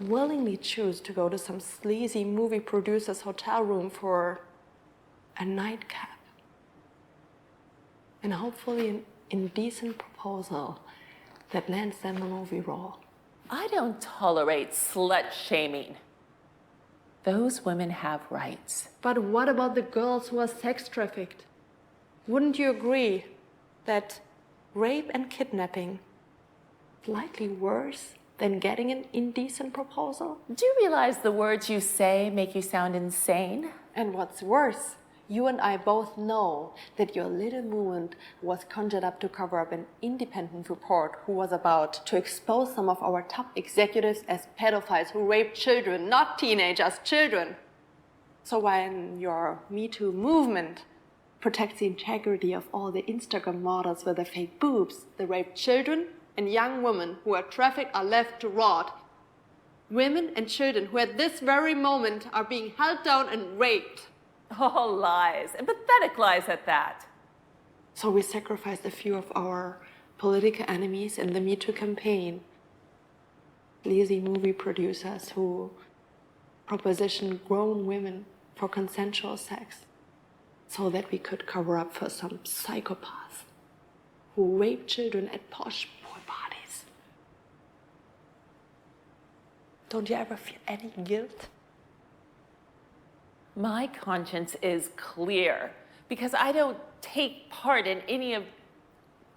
willingly choose to go to some sleazy movie producer's hotel room for a nightcap and hopefully an indecent proposal that lands them a movie role. I don't tolerate slut shaming. Those women have rights. But what about the girls who are sex trafficked? Wouldn't you agree that rape and kidnapping is likely worse than getting an indecent proposal? Do you realize the words you say make you sound insane? And what's worse, you and I both know that your little movement was conjured up to cover up an independent report who was about to expose some of our top executives as pedophiles who rape children, not teenagers, children. So when your Me Too movement protects the integrity of all the Instagram models with the fake boobs, the raped children and young women who are trafficked are left to rot. Women and children who at this very moment are being held down and raped. All lies, and pathetic lies at that. So we sacrificed a few of our political enemies in the Me Too campaign. Lazy movie producers who proposition grown women for consensual sex so that we could cover up for some psychopaths who rape children at posh boy parties. Don't you ever feel any guilt? My conscience is clear because I don't take part in any of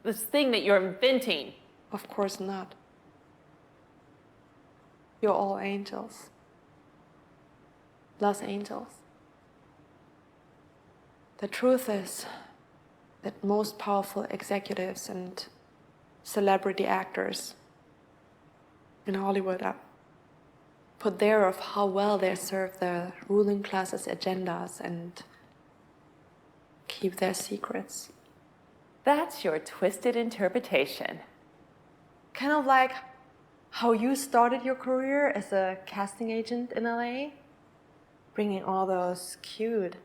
this thing that you're inventing. Of course not. You're all angels. Los Angels. The truth is that most powerful executives and celebrity actors in Hollywood are put there of how well they serve the ruling class's agendas and keep their secrets. That's your twisted interpretation. Kind of like how you started your career as a casting agent in LA, bringing all those cute,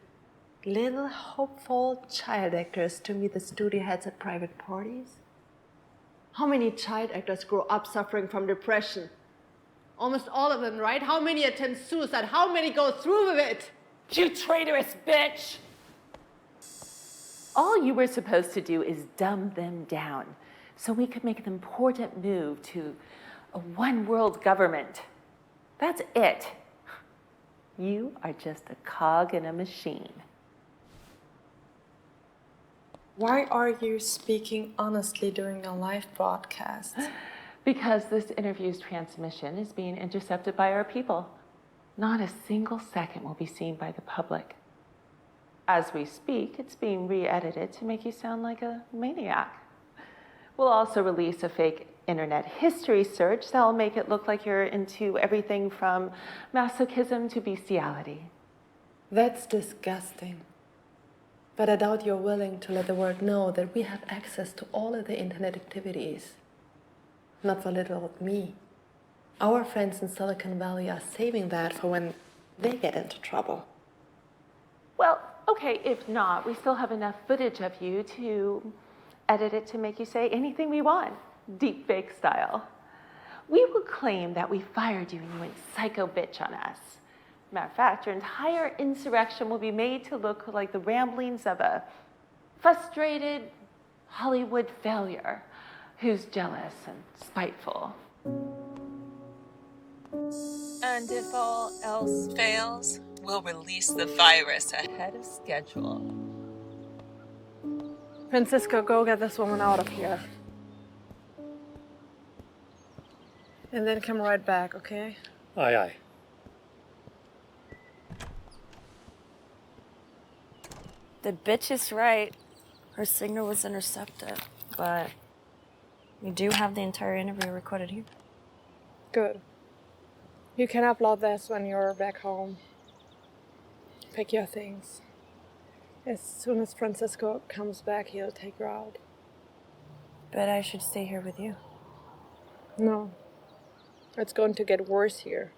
little hopeful child actors to meet the studio heads at private parties. How many child actors grow up suffering from depression? Almost all of them, right? How many attempt suicide? How many go through with it? You traitorous bitch! All you were supposed to do is dumb them down so we could make an important move to a one-world government. That's it. You are just a cog in a machine. Why are you speaking honestly during a live broadcast? Because this interview's transmission is being intercepted by our people. Not a single second will be seen by the public. As we speak, it's being re-edited to make you sound like a maniac. We'll also release a fake internet history search that'll make it look like you're into everything from masochism to bestiality. That's disgusting. But I doubt you're willing to let the world know that we have access to all of the internet activities. Not for little old me. Our friends in Silicon Valley are saving that for when they get into trouble. Well, okay, if not, we still have enough footage of you to edit it to make you say anything we want, deepfake style. We will claim that we fired you and you went psycho bitch on us. Matter of fact, your entire insurrection will be made to look like the ramblings of a frustrated Hollywood failure who's jealous and spiteful. And if all else fails, we'll release the virus ahead of schedule. Francisco, go get this woman out of here. And then come right back, okay? Aye, aye. The bitch is right. Her signal was intercepted, but we do have the entire interview recorded here. Good. You can upload this when you're back home. Pick your things. As soon as Francisco comes back, he'll take her out. But I should stay here with you. No. It's going to get worse here.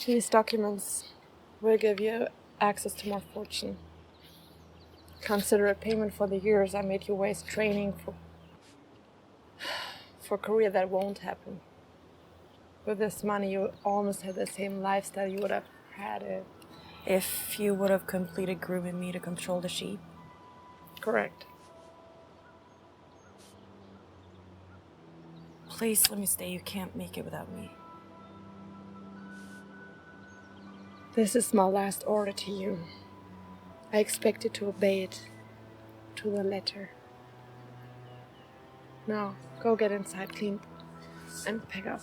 These documents will give you access to more fortune. Consider it payment for the years I made you waste training for a career that won't happen. With this money, you almost have the same lifestyle you would have had it. If you would have completed grooming me to control the sheep. Correct. Please let me stay. You can't make it without me. This is my last order to you. I expect you to obey it to the letter. Now, go get inside, clean, and pack up.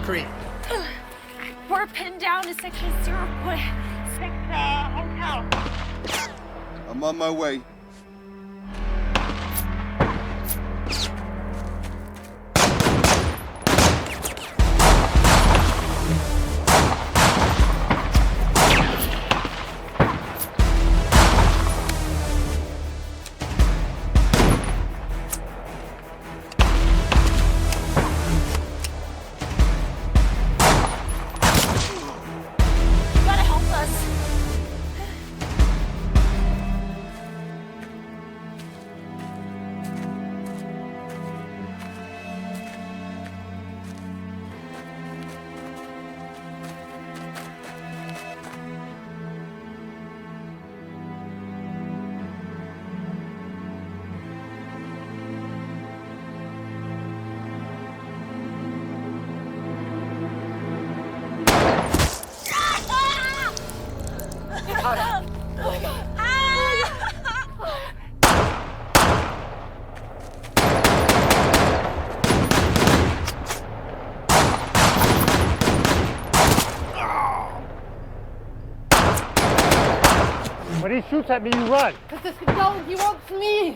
Creek? We're pinned down to section 0.6 hotel. I'm on my way. You gotta help us. When he shoots at me, you run. No, he wants me.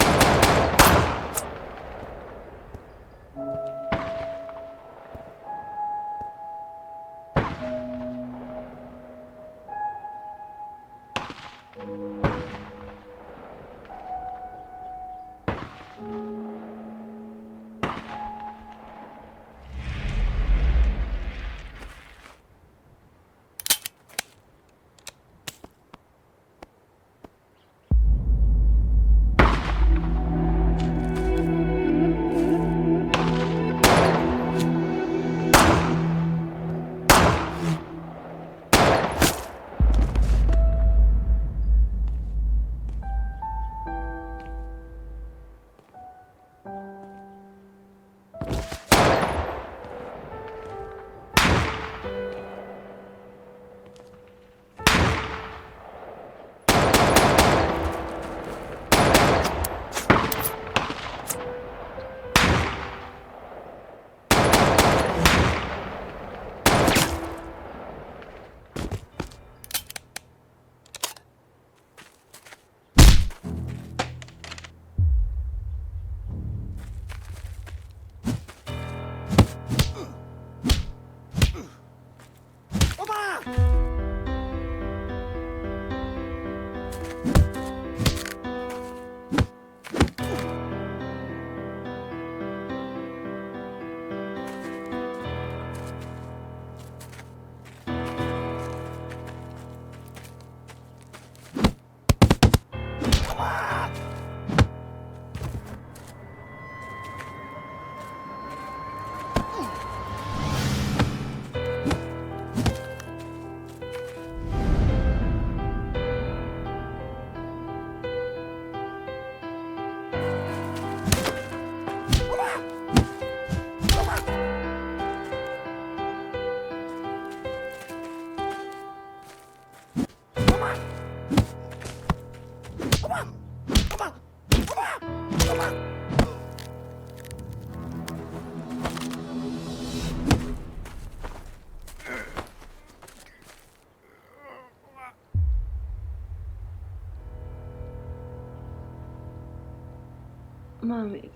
Mommy's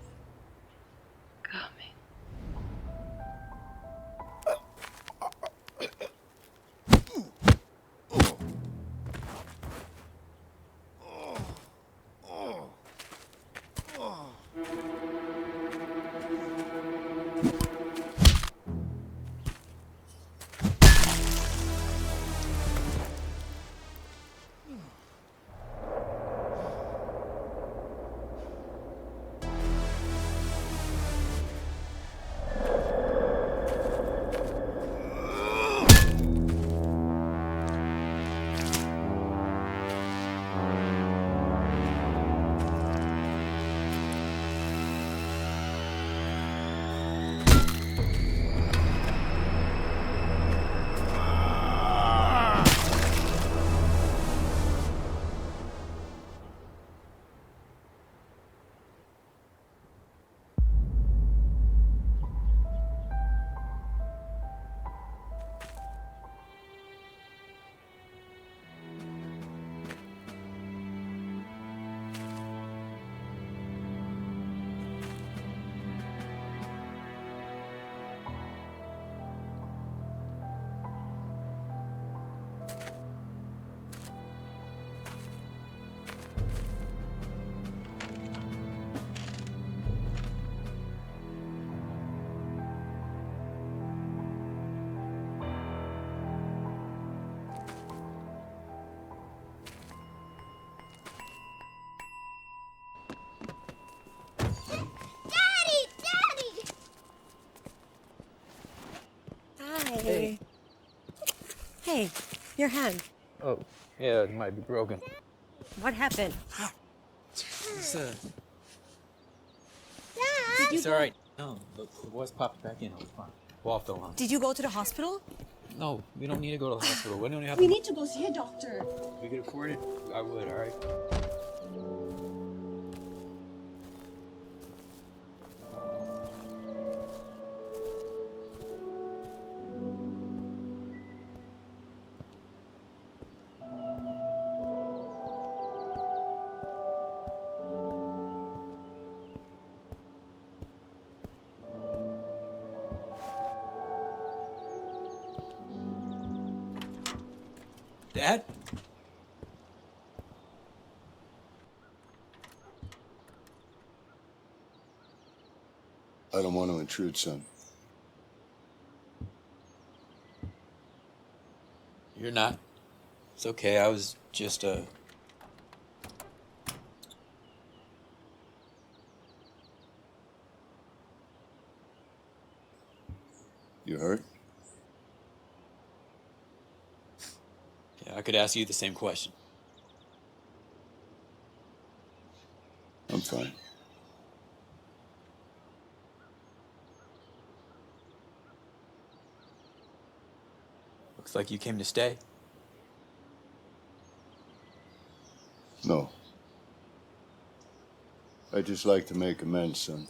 coming. Hey, your hand. Oh, yeah, it might be broken. What happened? It's, Did you it's all right. No, the boys popped back in. It was fine. Go off the line. Did you go to the hospital? No, we don't need to go to the hospital. We don't have We need to go see a doctor. If we could afford it, I would, all right? Dad? I don't want to intrude, son. You're not. It's okay. I was just, You hurt? Yeah, I could ask you the same question. I'm fine. Looks like you came to stay. No. I'd just like to make amends, son.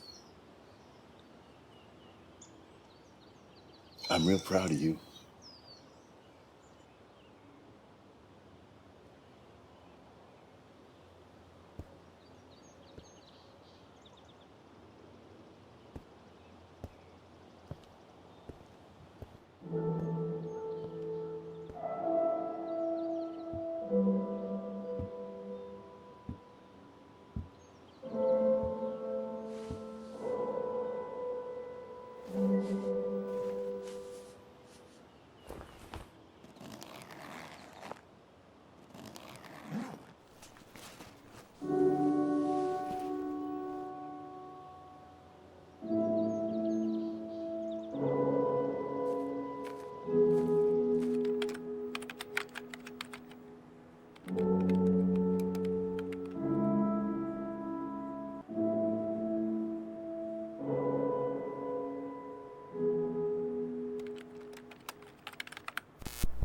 I'm real proud of you.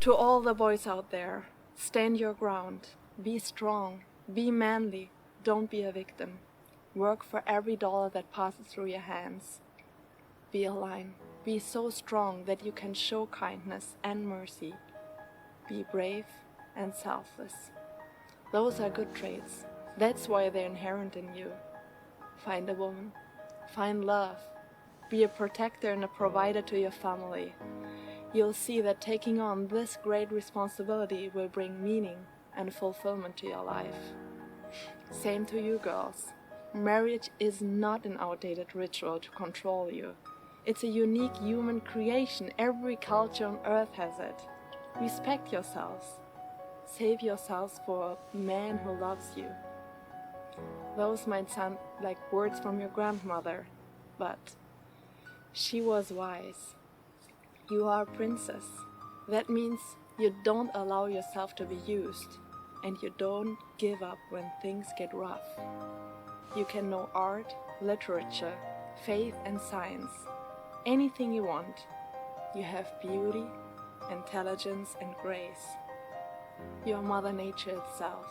To all the boys out there, stand your ground. Be strong. Be manly. Don't be a victim. Work for every dollar that passes through your hands. Be a lion. Be so strong that you can show kindness and mercy. Be brave and selfless. Those are good traits. That's why they're inherent in you. Find a woman. Find love. Be a protector and a provider to your family. You'll see that taking on this great responsibility will bring meaning and fulfillment to your life. Same to you girls. Marriage is not an outdated ritual to control you. It's a unique human creation. Every culture on earth has it. Respect yourselves. Save yourselves for a man who loves you. Those might sound like words from your grandmother, but she was wise. You are a princess. That means you don't allow yourself to be used, and you don't give up when things get rough. You can know art, literature, faith, and science. Anything you want. You have beauty, intelligence, and grace. You are Mother Nature itself.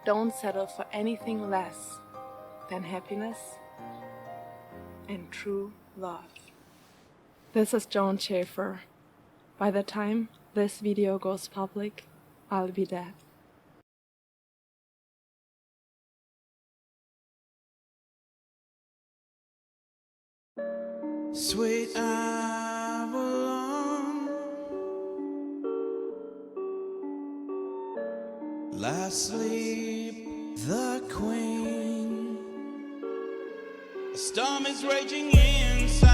Don't settle for anything less than happiness and true love. This is Joan Schaefer. By the time this video goes public, I'll be dead. Sweet Avalon, last sleep the queen. A storm is raging inside.